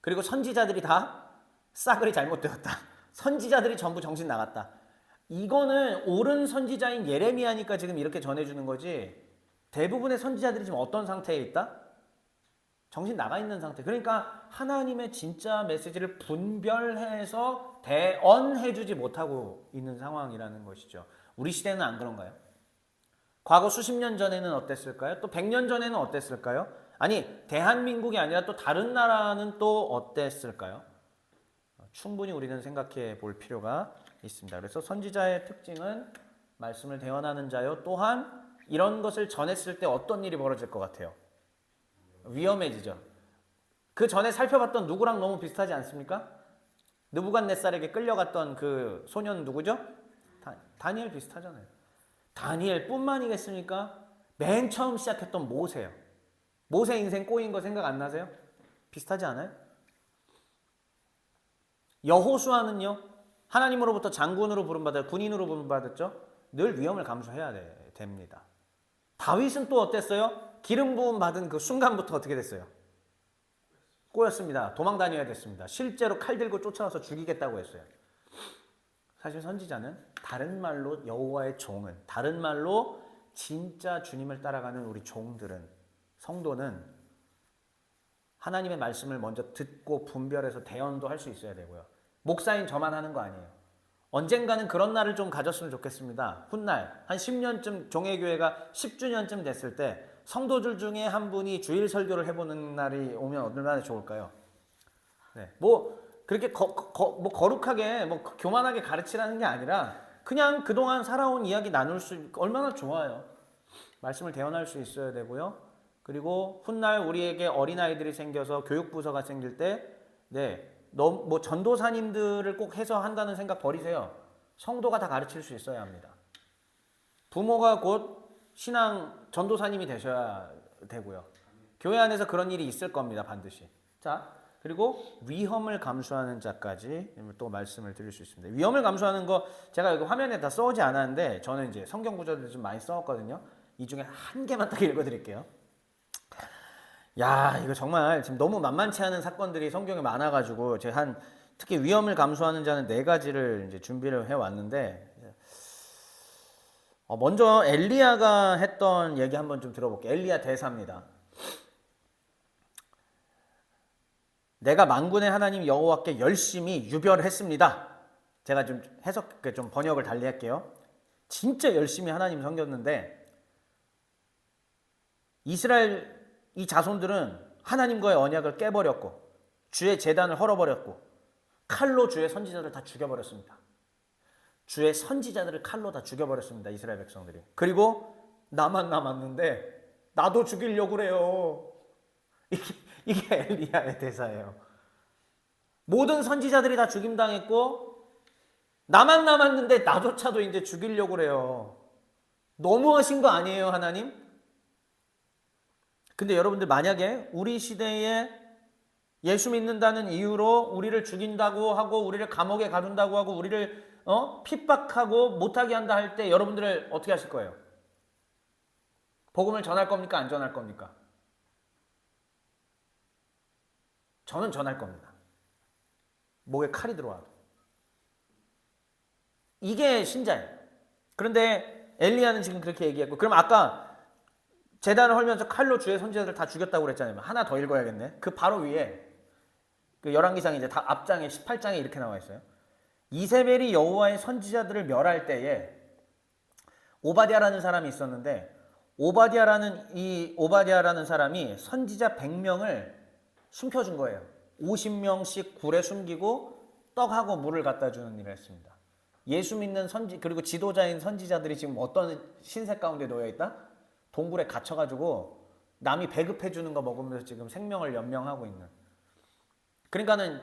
그리고 선지자들이 다 싸그리 잘못되었다. 선지자들이 전부 정신 나갔다. 이거는 옳은 선지자인 예레미야니까 지금 이렇게 전해주는 거지, 대부분의 선지자들이 지금 어떤 상태에 있다? 정신 나가 있는 상태. 그러니까 하나님의 진짜 메시지를 분별해서 대언해주지 못하고 있는 상황이라는 것이죠. 우리 시대는 안 그런가요? 과거 수십 년 전에는 어땠을까요? 또 100년 전에는 어땠을까요? 아니, 대한민국이 아니라 또 다른 나라는 또 어땠을까요? 충분히 우리는 생각해 볼 필요가 있습니다. 그래서 선지자의 특징은 말씀을 대언하는 자요. 또한 이런 것을 전했을 때 어떤 일이 벌어질 것 같아요? 위험해지죠. 그 전에 살펴봤던 누구랑 너무 비슷하지 않습니까? 느부갓네살에게 끌려갔던 그 소년 누구죠? 다니엘 비슷하잖아요. 다니엘뿐만이겠습니까? 맨 처음 시작했던 모세요. 모세 인생 꼬인 거 생각 안 나세요? 비슷하지 않아요? 여호수아는요, 하나님으로부터 장군으로 부름받아 군인으로 부름받았죠. 늘 위험을 감수해야 됩니다. 다윗은 또 어땠어요? 기름 부음 받은 그 순간부터 어떻게 됐어요? 꼬였습니다. 도망 다녀야 됐습니다. 실제로 칼 들고 쫓아와서 죽이겠다고 했어요. 사실 선지자는 다른 말로 여호와의 종은, 다른 말로 진짜 주님을 따라가는 우리 종들은, 성도는 하나님의 말씀을 먼저 듣고 분별해서 대언도 할 수 있어야 되고요. 목사인 저만 하는 거 아니에요. 언젠가는 그런 날을 좀 가졌으면 좋겠습니다. 훗날 한 10년쯤 종회교회가 10주년쯤 됐을 때 성도들 중에 한 분이 주일 설교를 해보는 날이 오면 얼마나 좋을까요? 네, 뭐 그렇게 뭐 거룩하게 뭐 교만하게 가르치라는 게 아니라 그냥 그동안 살아온 이야기 나눌 수 얼마나 좋아요. 말씀을 대언할 수 있어야 되고요. 그리고 훗날 우리에게 어린아이들이 생겨서 교육부서가 생길 때, 뭐 전도사님들을 꼭 해서 한다는 생각 버리세요. 성도가 다 가르칠 수 있어야 합니다. 부모가 곧 신앙 전도사님이 되셔야 되고요. 교회 안에서 그런 일이 있을 겁니다. 반드시. 자, 그리고 위험을 감수하는 자까지 또 말씀을 드릴 수 있습니다. 위험을 감수하는 거 제가 여기 화면에 다 써오지 않았는데 저는 이제 성경 구절을 좀 많이 써왔거든요. 이 중에 한 개만 딱 읽어드릴게요. 야, 이거 정말 지금 너무 만만치 않은 사건들이 성경에 많아가지고 제가 특히 위험을 감수하는 자는 4가지를 이제 준비를 해왔는데, 먼저 엘리야가 했던 얘기 한번 좀 들어볼게요. 엘리야 대사입니다. 내가 만군의 하나님 여호와께 열심히 유별했습니다. 제가 좀 좀 번역을 달리 할게요. 진짜 열심히 하나님 섬겼는데 이스라엘 이 자손들은 하나님과의 언약을 깨버렸고 주의 제단을 헐어버렸고 칼로 주의 선지자들을 다 죽여버렸습니다. 주의 선지자들을 칼로 다 죽여버렸습니다. 이스라엘 백성들이. 그리고 나만 남았는데 나도 죽이려고 그래요. 이게 엘리야의 대사예요. 모든 선지자들이 다 죽임당했고 나만 남았는데 나조차도 이제 죽이려고 그래요. 너무하신 거 아니에요, 하나님? 근데 여러분들 만약에 우리 시대에 예수 믿는다는 이유로 우리를 죽인다고 하고 우리를 감옥에 가둔다고 하고 우리를 핍박하고 못하게 한다 할 때 여러분들 어떻게 하실 거예요? 복음을 전할 겁니까? 안 전할 겁니까? 저는 전할 겁니다. 목에 칼이 들어와도. 이게 신자예요. 그런데 엘리야는 지금 그렇게 얘기했고, 그럼 아까 제단을 헐면서 칼로 주의 선지자들 다 죽였다고 그랬잖아요. 하나 더 읽어야겠네. 그 바로 위에 그 열왕기상 이제 다 앞장에 18장에 이렇게 나와 있어요. 이세벨이 여호와의 선지자들을 멸할 때에 오바댜라는 사람이 있었는데 오바댜라는 사람이 선지자 100명을 숨겨준 거예요. 50명씩 굴에 숨기고 떡하고 물을 갖다 주는 일을 했습니다. 예수 믿는 그리고 지도자인 선지자들이 지금 어떤 신세 가운데 놓여 있다? 동굴에 갇혀가지고 남이 배급해 주는 거 먹으면서 지금 생명을 연명하고 있는. 그러니까는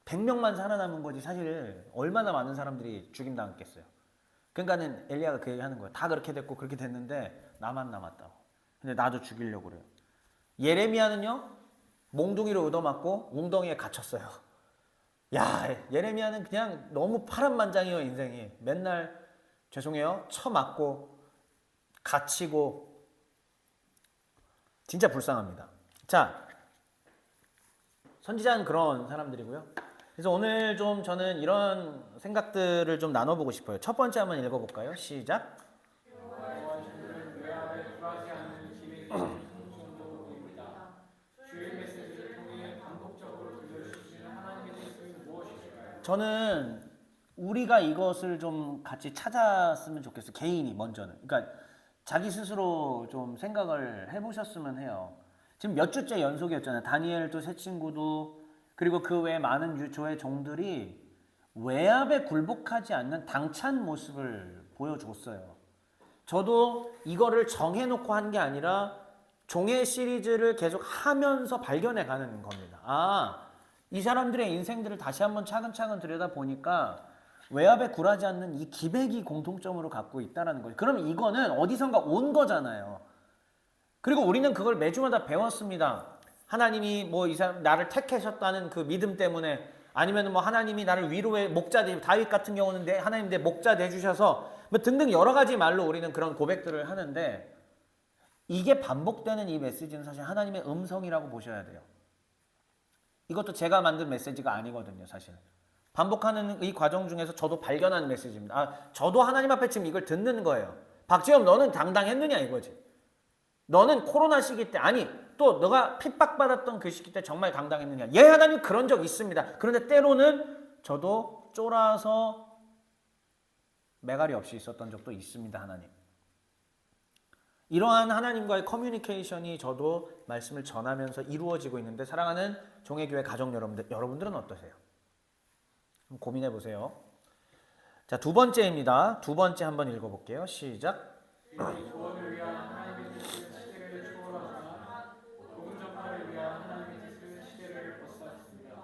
100명만 살아남은 거지 사실 얼마나 많은 사람들이 죽임당했겠어요. 그러니까는 엘리야가 그 얘기 하는 거예요. 다 그렇게 됐고 그렇게 됐는데 나만 남았다고. 근데 나도 죽이려고 그래요. 예레미야는요 몽둥이로 얻어맞고 웅덩이에 갇혔어요. 야, 예레미야는 그냥 너무 파란만장이에요. 인생이 맨날 죄송해요 쳐맞고 갇히고 진짜 불쌍합니다. 자, 선지자는 그런 사람들이고요. 그래서 오늘 좀 저는 이런 생각들을 좀 나눠보고 싶어요. 첫 번째 한번 읽어볼까요? 시작. 저는 우리가 이것을 좀 같이 찾았으면 좋겠어요. 개인이 먼저는. 그러니까 자기 스스로 좀 생각을 해보셨으면 해요. 지금 몇 주째 연속이었잖아요. 다니엘도 새 친구도 그리고 그 외에 많은 유초의 종들이 외압에 굴복하지 않는 당찬 모습을 보여줬어요. 저도 이거를 정해놓고 한 게 아니라 종의 시리즈를 계속 하면서 발견해 가는 겁니다. 아, 이 사람들의 인생들을 다시 한번 차근차근 들여다보니까 외압에 굴하지 않는 이 기백이 공통점으로 갖고 있다는 거예요. 그럼 이거는 어디선가 온 거잖아요. 그리고 우리는 그걸 매주마다 배웠습니다. 하나님이 뭐 이 사람 나를 택하셨다는 그 믿음 때문에 아니면 뭐 하나님이 나를 위로의 목자 다윗 같은 경우는 하나님 내 목자 내주셔서 뭐 등등 여러 가지 말로 우리는 그런 고백들을 하는데 이게 반복되는 이 메시지는 사실 하나님의 음성이라고 보셔야 돼요. 이것도 제가 만든 메시지가 아니거든요, 사실. 반복하는 이 과정 중에서 저도 발견한 메시지입니다. 아, 저도 하나님 앞에 지금 이걸 듣는 거예요. 박지영, 너는 당당했느냐 이거지. 너는 코로나 시기 때, 아니 또 너가 핍박받았던 그 시기 때 정말 당당했느냐. 예, 하나님 그런 적 있습니다. 그런데 때로는 저도 쫄아서 매갈이 없이 있었던 적도 있습니다, 하나님. 이러한 하나님과의 커뮤니케이션이 저도 말씀을 전하면서 이루어지고 있는데 사랑하는 종의교회 가족 여러분들은 어떠세요? 한번 고민해 보세요. 자, 두 번째입니다. 두 번째 한번 읽어볼게요. 시작. 구원을 위한 하나님의 뜻은 시대를 초월하지만 복음 전파를 위한 하나님의 뜻은 시대를 벗어났습니다.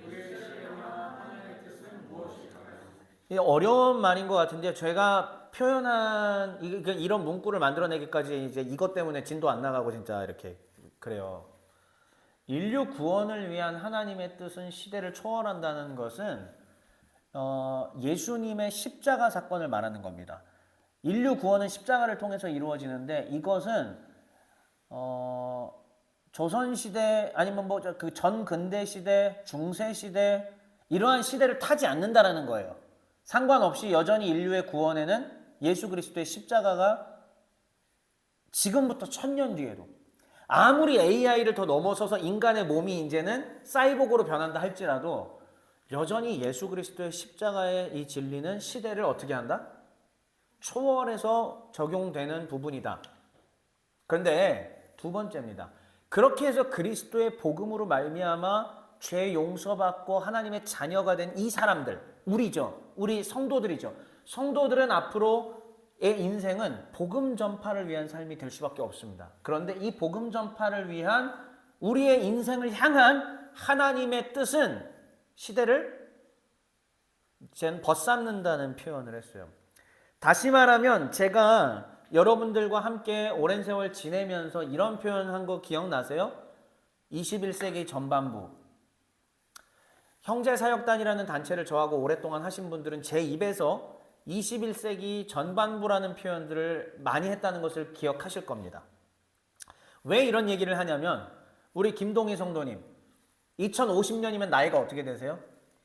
우리의 시대를 위한 하나님의 뜻은 무엇일까요? 어려운 말인 것 같은데 제가 표현한 이런 문구를 만들어내기까지 이제 이것 때문에 진도 안 나가고 진짜 이렇게 그래요. 인류 구원을 위한 하나님의 뜻은 시대를 초월한다는 것은 예수님의 십자가 사건을 말하는 겁니다. 인류 구원은 십자가를 통해서 이루어지는데 이것은 조선 시대 아니면 뭐 그 전근대 시대, 중세 시대 이러한 시대를 타지 않는다라는 거예요. 상관없이 여전히 인류의 구원에는 예수 그리스도의 십자가가 지금부터 1000년 뒤에도 아무리 AI를 더 넘어서서 인간의 몸이 이제는 사이보그로 변한다 할지라도 여전히 예수 그리스도의 십자가의 이 진리는 시대를 어떻게 한다? 초월해서 적용되는 부분이다. 그런데 두 번째입니다. 그렇게 해서 그리스도의 복음으로 말미암아 죄 용서받고 하나님의 자녀가 된 이 사람들, 우리죠. 우리 성도들이죠. 성도들은 앞으로의 인생은 복음 전파를 위한 삶이 될 수밖에 없습니다. 그런데 이 복음 전파를 위한 우리의 인생을 향한 하나님의 뜻은 시대를 이제는 벗삼는다는 표현을 했어요. 다시 말하면 제가 여러분들과 함께 오랜 세월 지내면서 이런 표현한 거 기억나세요? 21세기 전반부. 형제사역단이라는 단체를 저하고 오랫동안 하신 분들은 제 입에서 21세기 전반부라는 표현들을 많이 했다는 것을 기억하실 겁니다. 왜 이런 얘기를 하냐면 우리 김동희 성도님 2050년이면 나이가 어떻게 되세요?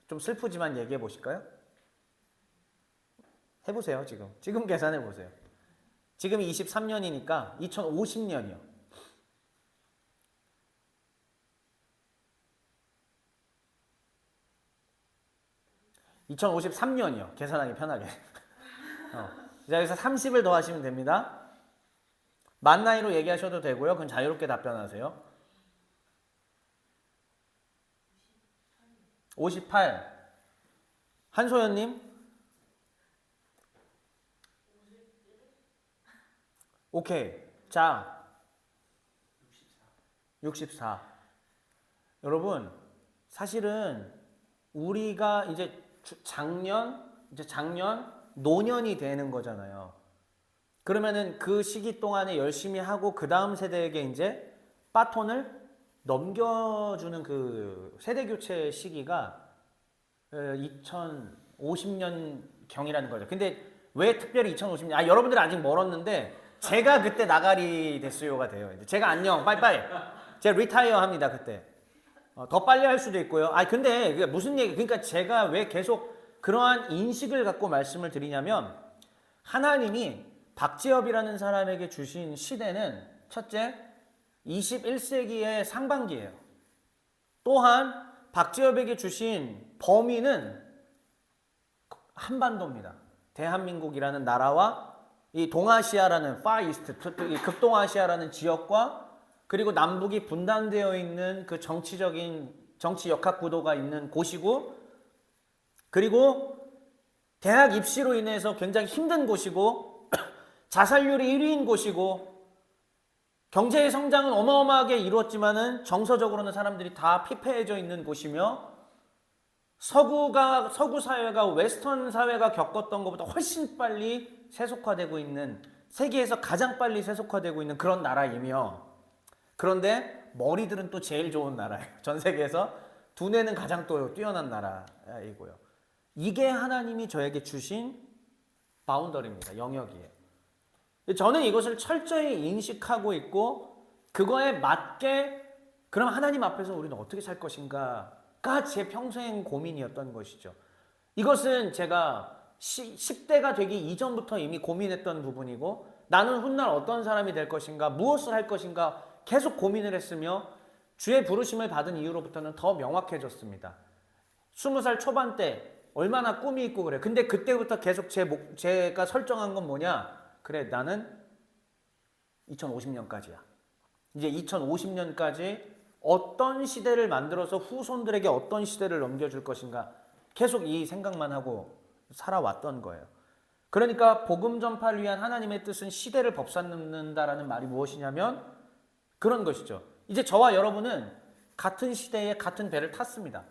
좀 슬프지만 얘기해 보실까요? 해보세요. 지금 계산해 보세요. 지금 23년이니까 2050년이요. 2053년이요. 계산하기 편하게. 자, 여기서 30을 더하시면 됩니다. 만 나이로 얘기하셔도 되고요. 그건 자유롭게 답변하세요. 58. 한소연님? 오케이. 자, 64. 여러분, 사실은 우리가 이제 작년 노년이 되는 거잖아요. 그러면은 그 시기 동안에 열심히 하고 그 다음 세대에게 이제 바톤을 넘겨주는 그 세대 교체 시기가 2050년 경이라는 거죠. 근데 왜 특별히 2050년? 여러분들 아직 멀었는데 제가 그때 나가리 됐어요가 돼요. 이제 제가 안녕, 빠이빠이. 제가 리타이어 합니다 그때. 더 빨리 할 수도 있고요. 근데 그게 무슨 얘기? 그러니까 제가 왜 계속 그러한 인식을 갖고 말씀을 드리냐면 하나님이 박재엽이라는 사람에게 주신 시대는 첫째 21세기의 상반기예요. 또한 박재엽에게 주신 범위는 한반도입니다. 대한민국이라는 나라와 이 동아시아라는 Far East, 극동아시아라는 지역과 그리고 남북이 분단되어 있는 그 정치 역학 구도가 있는 곳이고 그리고 대학 입시로 인해서 굉장히 힘든 곳이고 자살률이 1위인 곳이고 경제의 성장은 어마어마하게 이루었지만은 정서적으로는 사람들이 다 피폐해져 있는 곳이며 서구 사회가 웨스턴 사회가 겪었던 것보다 훨씬 빨리 세속화되고 있는 세계에서 가장 빨리 세속화되고 있는 그런 나라이며 그런데 머리들은 또 제일 좋은 나라예요. 전 세계에서 두뇌는 가장 또 뛰어난 나라이고요. 이게 하나님이 저에게 주신 바운더리입니다. 영역이에요. 저는 이것을 철저히 인식하고 있고 그거에 맞게 그럼 하나님 앞에서 우리는 어떻게 살 것인가가 제 평생 고민이었던 것이죠. 이것은 제가 10대가 되기 이전부터 이미 고민했던 부분이고 나는 훗날 어떤 사람이 될 것인가 무엇을 할 것인가 계속 고민을 했으며 주의 부르심을 받은 이후로부터는 더 명확해졌습니다. 20살 초반 때 얼마나 꿈이 있고 그래. 근데 그때부터 계속 제가 설정한 건 뭐냐? 그래, 나는 2050년까지야. 이제 2050년까지 어떤 시대를 만들어서 후손들에게 어떤 시대를 넘겨줄 것인가 계속 이 생각만 하고 살아왔던 거예요. 그러니까 복음 전파를 위한 하나님의 뜻은 시대를 벗삼는다라는 말이 무엇이냐면 그런 것이죠. 이제 저와 여러분은 같은 시대에 같은 배를 탔습니다.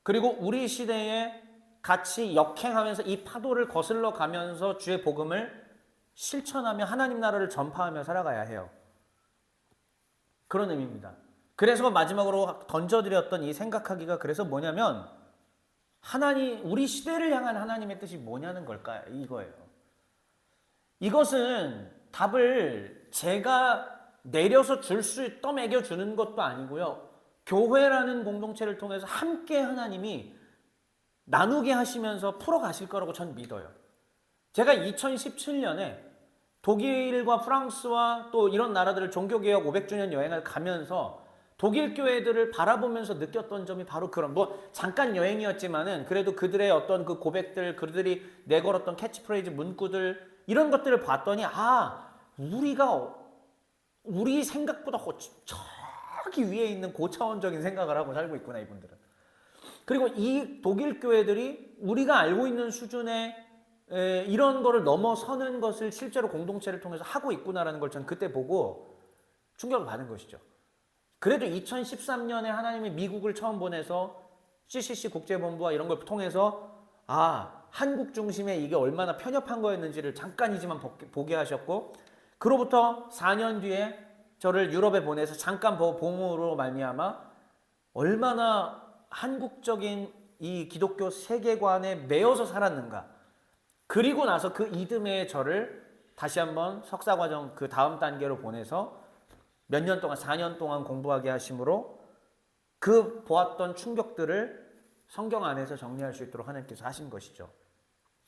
그리고 우리 시대에 같이 역행하면서 이 파도를 거슬러 가면서 주의 복음을 실천하며 하나님 나라를 전파하며 살아가야 해요. 그런 의미입니다. 그래서 마지막으로 던져드렸던 이 생각하기가 그래서 뭐냐면 우리 시대를 향한 하나님의 뜻이 뭐냐는 걸까 이거예요. 이것은 답을 제가 내려서 떠먹여 주는 것도 아니고요. 교회라는 공동체를 통해서 함께 하나님이 나누게 하시면서 풀어가실 거라고 전 믿어요. 제가 2017년에 독일과 프랑스와 또 이런 나라들을 종교개혁 500주년 여행을 가면서 독일 교회들을 바라보면서 느꼈던 점이 바로 그런, 뭐 잠깐 여행이었지만은 그래도 그들의 어떤 그 고백들, 그들이 내걸었던 캐치프레이즈 문구들, 이런 것들을 봤더니 우리 생각보다 저기 위에 있는 고차원적인 생각을 하고 살고 있구나, 이분들은. 그리고 이 독일 교회들이 우리가 알고 있는 수준의 이런 거를 넘어서는 것을 실제로 공동체를 통해서 하고 있구나라는 걸 저는 그때 보고 충격을 받은 것이죠. 그래도 2013년에 하나님이 미국을 처음 보내서 CCC 국제본부와 이런 걸 통해서 한국 중심에 이게 얼마나 편협한 거였는지를 잠깐이지만 보게 하셨고, 그로부터 4년 뒤에 저를 유럽에 보내서 잠깐 봄으로 말미암아 얼마나 한국적인 이 기독교 세계관에 매여서 살았는가. 그리고 나서 그 이듬해 저를 다시 한번 석사과정 그 다음 단계로 보내서 몇 년 동안, 4년 동안 공부하게 하심으로 그 보았던 충격들을 성경 안에서 정리할 수 있도록 하나님께서 하신 것이죠.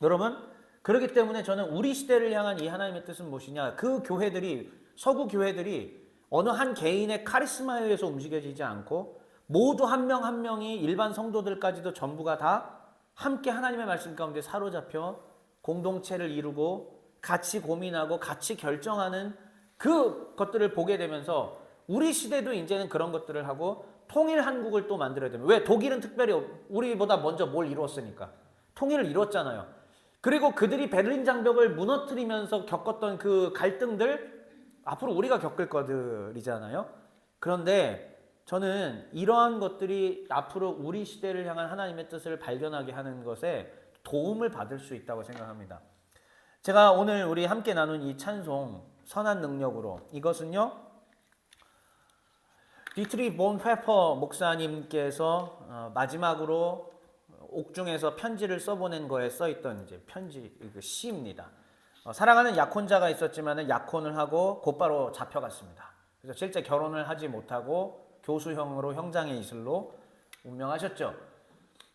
여러분, 그렇기 때문에 저는 우리 시대를 향한 이 하나님의 뜻은 무엇이냐? 그 교회들이, 서구 교회들이 어느 한 개인의 카리스마에 의해서 움직여지지 않고 모두 한 명 한 명이 일반 성도들까지도 전부가 다 함께 하나님의 말씀 가운데 사로잡혀 공동체를 이루고 같이 고민하고 같이 결정하는 그 것들을 보게 되면서 우리 시대도 이제는 그런 것들을 하고 통일 한국을 또 만들어야 됩니다. 왜? 독일은 특별히 우리보다 먼저 뭘 이루었으니까. 통일을 이뤘잖아요. 그리고 그들이 베를린 장벽을 무너뜨리면서 겪었던 그 갈등들 앞으로 우리가 겪을 것들이잖아요. 그런데 저는 이러한 것들이 앞으로 우리 시대를 향한 하나님의 뜻을 발견하게 하는 것에 도움을 받을 수 있다고 생각합니다. 제가 오늘 우리 함께 나눈 이 찬송 선한 능력으로, 이것은요 디트리 본페퍼 목사님께서 마지막으로 옥중에서 편지를 써보낸 거에 써있던 이제 편지, 시입니다. 사랑하는 약혼자가 있었지만 약혼을 하고 곧바로 잡혀갔습니다. 그래서 실제 결혼을 하지 못하고 교수형으로 형장의 이슬로 운명하셨죠.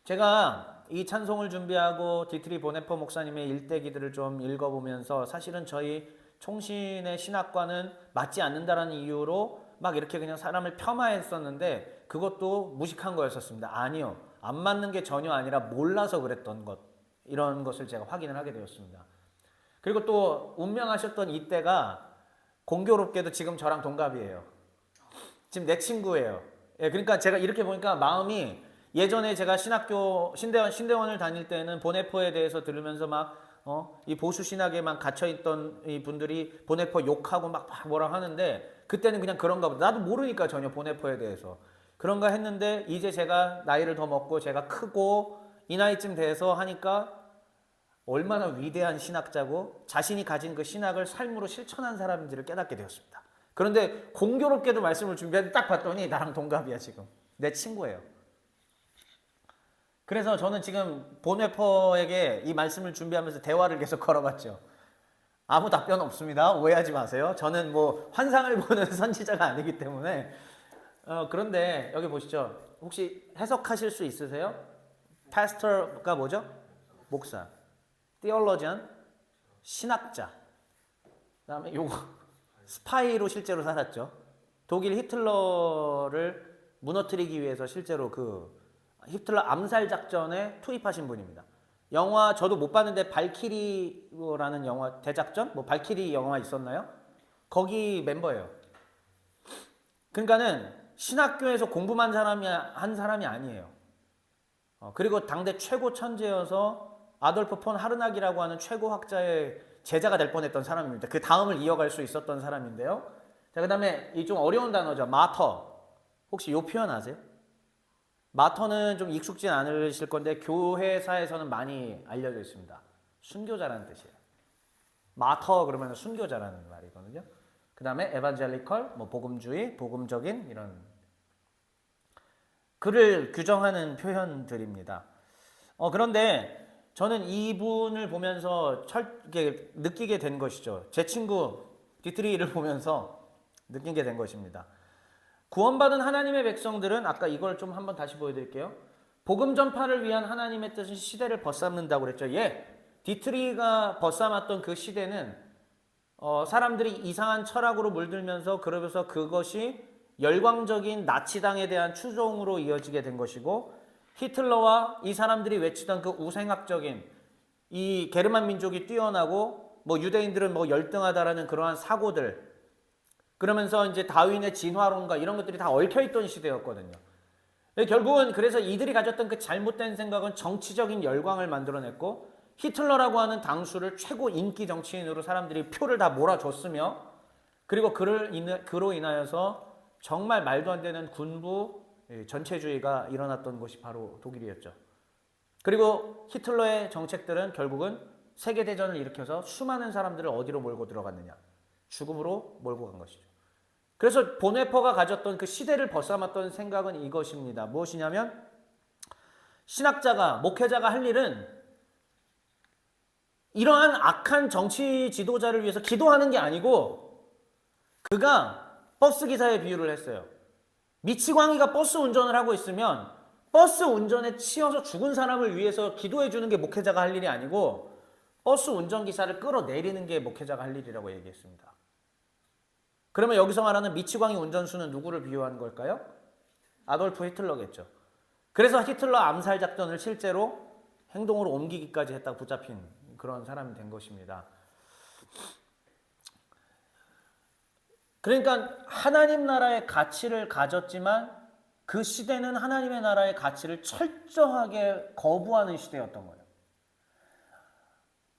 제가 이 찬송을 준비하고 디트리 보네퍼 목사님의 일대기들을 좀 읽어보면서 사실은 저희 총신의 신학과는 맞지 않는다라는 이유로 막 이렇게 그냥 사람을 폄하했었는데 그것도 무식한 거였었습니다. 아니요. 안 맞는 게 전혀 아니라 몰라서 그랬던 것, 이런 것을 제가 확인을 하게 되었습니다. 그리고 또 운명하셨던 이때가 공교롭게도 지금 저랑 동갑이에요. 지금 내 친구예요. 예, 그러니까 제가 이렇게 보니까 마음이, 예전에 제가 신대원을 다닐 때는 보네퍼에 대해서 들으면서 이 보수 신학에만 갇혀있던 이 분들이 보네퍼 욕하고 막 뭐라 하는데, 그때는 그냥 그런가 보다. 나도 모르니까 전혀 보네퍼에 대해서. 그런가 했는데 이제 제가 나이를 더 먹고 제가 크고 이 나이쯤 돼서 하니까 얼마나 위대한 신학자고 자신이 가진 그 신학을 삶으로 실천한 사람인지를 깨닫게 되었습니다. 그런데 공교롭게도 말씀을 준비하는데 딱 봤더니 나랑 동갑이야. 지금 내 친구예요. 그래서 저는 지금 보네퍼에게 이 말씀을 준비하면서 대화를 계속 걸어봤죠. 아무 답변 없습니다. 오해하지 마세요. 저는 뭐 환상을 보는 선지자가 아니기 때문에. 그런데 여기 보시죠. 혹시 해석하실 수 있으세요? 파스터가 뭐죠? 목사. theologian, 신학자. 그다음에 요거 스파이로 실제로 살았죠. 독일 히틀러를 무너뜨리기 위해서 실제로 그 히틀러 암살 작전에 투입하신 분입니다. 영화 저도 못 봤는데 발키리라는 영화, 대작전? 뭐 발키리 영화 있었나요? 거기 멤버예요. 그러니까는 신학교에서 공부만 한 사람이 아니에요. 그리고 당대 최고 천재여서 아돌프 폰 하르낙이라고 하는 최고 학자의 제자가 될 뻔했던 사람입니다. 그 다음을 이어갈 수 있었던 사람인데요. 자, 그 다음에 이 좀 어려운 단어죠. 마터. 혹시 요 표현 아세요? 마터는 좀 익숙지 않으실 건데 교회사에서는 많이 알려져 있습니다. 순교자라는 뜻이에요. 마터 그러면 순교자라는 말이거든요. 그 다음에 에반젤리컬, 뭐 복음주의, 복음적인 이런 그를 규정하는 표현들입니다. 그런데 저는 이분을 보면서 느끼게 된 것이죠. 제 친구 디트리를 보면서 느끼게 된 것입니다. 구원받은 하나님의 백성들은, 아까 이걸 좀 한번 다시 보여드릴게요. 복음 전파를 위한 하나님의 뜻은 시대를 벗삼는다고 그랬죠. 예, 디트리가 벗삼았던 그 시대는 사람들이 이상한 철학으로 물들면서 그러면서 그것이 열광적인 나치당에 대한 추종으로 이어지게 된 것이고, 히틀러와 이 사람들이 외치던 그 우생학적인 이 게르만 민족이 뛰어나고 뭐 유대인들은 뭐 열등하다라는 그러한 사고들, 그러면서 이제 다윈의 진화론과 이런 것들이 다 얽혀있던 시대였거든요. 결국은 그래서 이들이 가졌던 그 잘못된 생각은 정치적인 열광을 만들어냈고, 히틀러라고 하는 당수를 최고 인기 정치인으로 사람들이 표를 다 몰아줬으며, 그리고 그로 인하여서 정말 말도 안 되는 군부 전체주의가 일어났던 곳이 바로 독일이었죠. 그리고 히틀러의 정책들은 결국은 세계대전을 일으켜서 수많은 사람들을 어디로 몰고 들어갔느냐? 죽음으로 몰고 간 것이죠. 그래서 본웨퍼가 가졌던 그 시대를 벗삼았던 생각은 이것입니다. 무엇이냐면, 신학자가, 목회자가 할 일은 이러한 악한 정치 지도자를 위해서 기도하는 게 아니고, 그가 버스 기사에 비유를 했어요. 미치광이가 버스 운전을 하고 있으면 버스 운전에 치여서 죽은 사람을 위해서 기도해 주는 게 목회자가 할 일이 아니고, 버스 운전기사를 끌어내리는 게 목회자가 할 일이라고 얘기했습니다. 그러면 여기서 말하는 미치광이 운전수는 누구를 비유하는 걸까요? 아돌프 히틀러겠죠. 그래서 히틀러 암살 작전을 실제로 행동으로 옮기기까지 했다고 붙잡힌 그런 사람이 된 것입니다. 그러니까 하나님 나라의 가치를 가졌지만 그 시대는 하나님의 나라의 가치를 철저하게 거부하는 시대였던 거예요.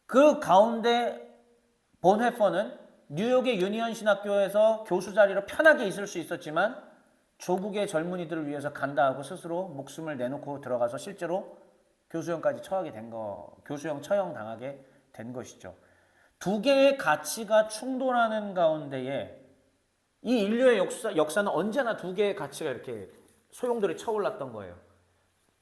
그 가운데 본헤퍼는 뉴욕의 유니언 신학교에서 교수 자리로 편하게 있을 수 있었지만 조국의 젊은이들을 위해서 간다 하고 스스로 목숨을 내놓고 들어가서 실제로 교수형까지 교수형 처형 당하게 된 것이죠. 두 개의 가치가 충돌하는 가운데에 이 인류의 역사는 언제나 두 개의 가치가 이렇게 소용돌이 쳐올랐던 거예요.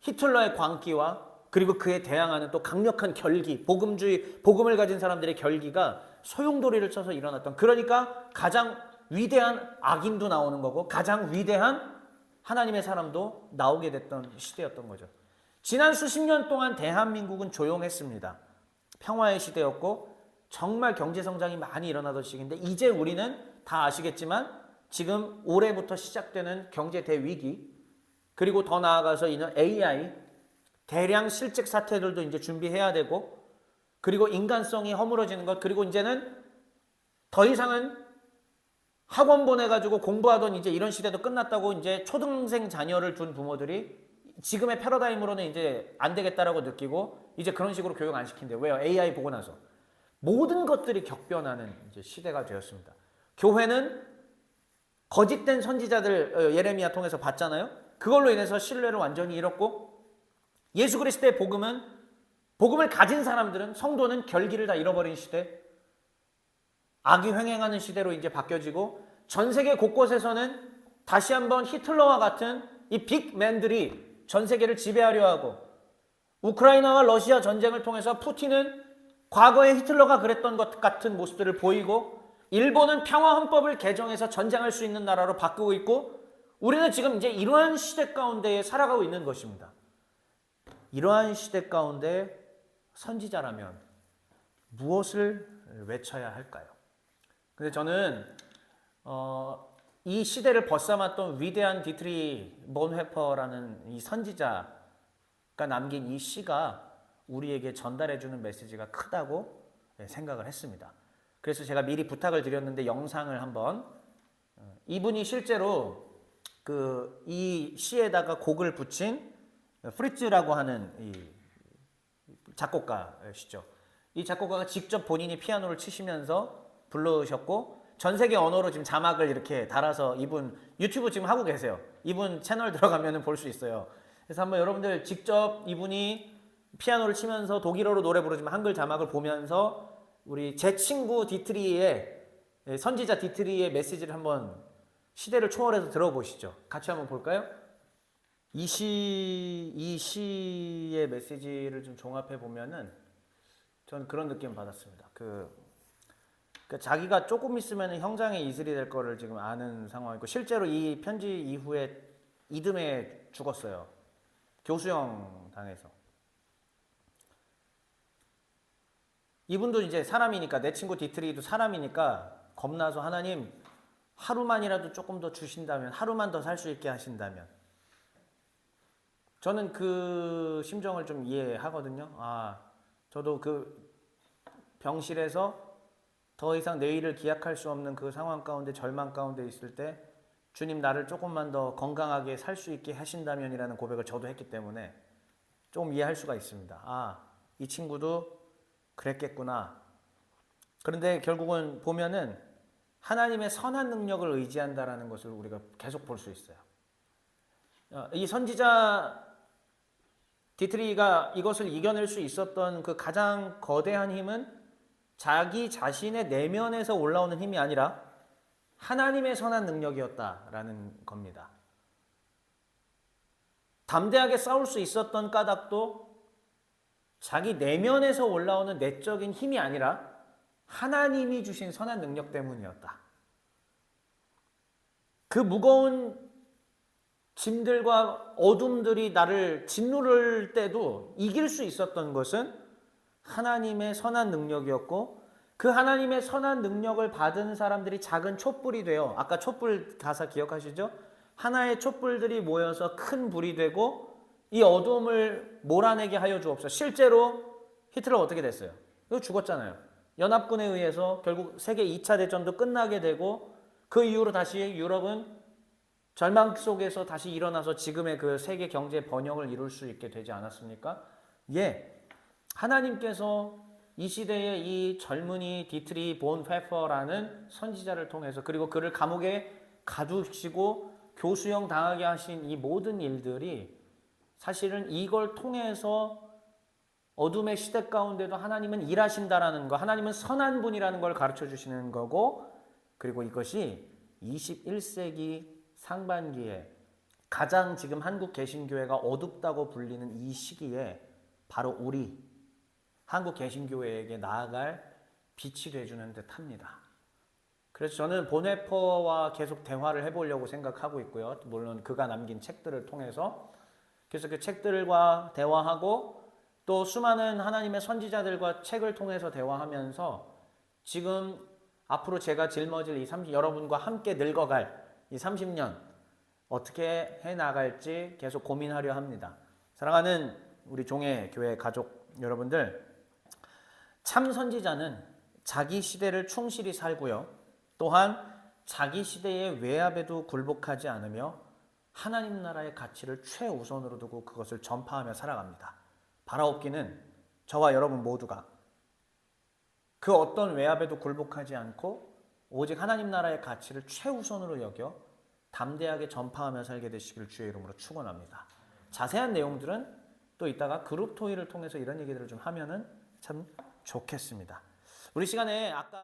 히틀러의 광기와 그리고 그에 대항하는 또 강력한 결기, 복음을 가진 사람들의 결기가 소용돌이를 쳐서 일어났던, 그러니까 가장 위대한 악인도 나오는 거고 가장 위대한 하나님의 사람도 나오게 됐던 시대였던 거죠. 지난 수십 년 동안 대한민국은 조용했습니다. 평화의 시대였고 정말 경제성장이 많이 일어나던 시기인데, 이제 우리는 다 아시겠지만 지금 올해부터 시작되는 경제 대위기, 그리고 더 나아가서 있는 AI, 대량 실직 사태들도 이제 준비해야 되고, 그리고 인간성이 허물어지는 것, 그리고 이제는 더 이상은 학원 보내가지고 공부하던 이제 이런 시대도 끝났다고 이제 초등생 자녀를 둔 부모들이 지금의 패러다임으로는 이제 안 되겠다라고 느끼고 이제 그런 식으로 교육 안 시킨대요. 왜요? AI 보고 나서. 모든 것들이 격변하는 이제 시대가 되었습니다. 교회는 거짓된 선지자들 예레미야 통해서 봤잖아요. 그걸로 인해서 신뢰를 완전히 잃었고, 예수 그리스도의 복음을 가진 사람들은, 성도는 결기를 다 잃어버린 시대, 악이 횡행하는 시대로 이제 바뀌어지고, 전 세계 곳곳에서는 다시 한번 히틀러와 같은 이 빅맨들이 전 세계를 지배하려 하고, 우크라이나와 러시아 전쟁을 통해서 푸틴은 과거에 히틀러가 그랬던 것 같은 모습들을 보이고, 일본은 평화 헌법을 개정해서 전쟁할 수 있는 나라로 바꾸고 있고, 우리는 지금 이제 이러한 시대 가운데에 살아가고 있는 것입니다. 이러한 시대 가운데 선지자라면 무엇을 외쳐야 할까요? 근데 저는 이 시대를 벗삼았던 위대한 디트리 본헤퍼라는 이 선지자가 남긴 이 시가 우리에게 전달해주는 메시지가 크다고 생각을 했습니다. 그래서 제가 미리 부탁을 드렸는데 영상을 한번, 이분이 실제로 이 시에다가 곡을 붙인 프리츠라고 하는 이 작곡가시죠. 이 작곡가가 직접 본인이 피아노를 치시면서 부르셨고, 전 세계 언어로 지금 자막을 이렇게 달아서, 이분 유튜브 지금 하고 계세요. 이분 채널 들어가면 볼 수 있어요. 그래서 한번 여러분들 직접 이분이 피아노를 치면서 독일어로 노래 부르지만 한글 자막을 보면서 우리 제 친구 디트리의, 선지자 디트리의 메시지를 한번 시대를 초월해서 들어보시죠. 같이 한번 볼까요? 이 시의 메시지를 좀 종합해 보면은 저는 그런 느낌 받았습니다. 그러니까 자기가 조금 있으면 형장의 이슬이 될 거를 지금 아는 상황이고, 실제로 이 편지 이후에 이듬해 죽었어요. 교수형 당해서. 이분도 이제 사람이니까, 내 친구 디트리도 사람이니까 겁나서 하나님 하루만이라도 조금 더 주신다면, 하루만 더 살 수 있게 하신다면. 저는 그 심정을 좀 이해하거든요. 저도 그 병실에서 더 이상 내일을 기약할 수 없는 그 상황 가운데, 절망 가운데 있을 때 주님 나를 조금만 더 건강하게 살 수 있게 하신다면이라는 고백을 저도 했기 때문에 조금 이해할 수가 있습니다. 이 친구도 그랬겠구나. 그런데 결국은 보면은 하나님의 선한 능력을 의지한다라는 것을 우리가 계속 볼 수 있어요. 이 선지자 디트리가 이것을 이겨낼 수 있었던 그 가장 거대한 힘은 자기 자신의 내면에서 올라오는 힘이 아니라 하나님의 선한 능력이었다라는 겁니다. 담대하게 싸울 수 있었던 까닭도 자기 내면에서 올라오는 내적인 힘이 아니라 하나님이 주신 선한 능력 때문이었다. 그 무거운 짐들과 어둠들이 나를 짓누를 때도 이길 수 있었던 것은 하나님의 선한 능력이었고, 그 하나님의 선한 능력을 받은 사람들이 작은 촛불이 되어, 아까 촛불 가사 기억하시죠? 하나의 촛불들이 모여서 큰 불이 되고 이 어둠을 몰아내게 하여 주옵소서. 실제로 히틀러 어떻게 됐어요? 이거 죽었잖아요. 연합군에 의해서 결국 세계 2차 대전도 끝나게 되고, 그 이후로 다시 유럽은 절망 속에서 다시 일어나서 지금의 그 세계 경제 번영을 이룰 수 있게 되지 않았습니까? 하나님께서 이 시대에 이 젊은이 디트리 본 페퍼라는 선지자를 통해서, 그리고 그를 감옥에 가두시고 교수형 당하게 하신 이 모든 일들이 사실은 이걸 통해서 어둠의 시대 가운데도 하나님은 일하신다라는 거, 하나님은 선한 분이라는 걸 가르쳐 주시는 거고, 그리고 이것이 21세기 상반기에 가장 지금 한국 개신교회가 어둡다고 불리는 이 시기에 바로 우리 한국 개신교회에게 나아갈 빛이 돼주는 듯 합니다. 그래서 저는 보네퍼와 계속 대화를 해보려고 생각하고 있고요. 물론 그가 남긴 책들을 통해서. 그래서 그 책들과 대화하고 또 수많은 하나님의 선지자들과 책을 통해서 대화하면서 지금 앞으로 제가 짊어질 여러분과 함께 늙어갈 이 30년 어떻게 해나갈지 계속 고민하려 합니다. 사랑하는 우리 종의 교회 가족 여러분들, 참 선지자는 자기 시대를 충실히 살고요. 또한 자기 시대의 외압에도 굴복하지 않으며 하나님 나라의 가치를 최우선으로 두고 그것을 전파하며 살아갑니다. 바라옵기는 저와 여러분 모두가 그 어떤 외압에도 굴복하지 않고 오직 하나님 나라의 가치를 최우선으로 여겨 담대하게 전파하며 살게 되시길 주의 이름으로 축원합니다. 자세한 내용들은 또 이따가 그룹 토의를 통해서 이런 얘기들을 좀 하면은 참 좋겠습니다. 우리 시간에 아까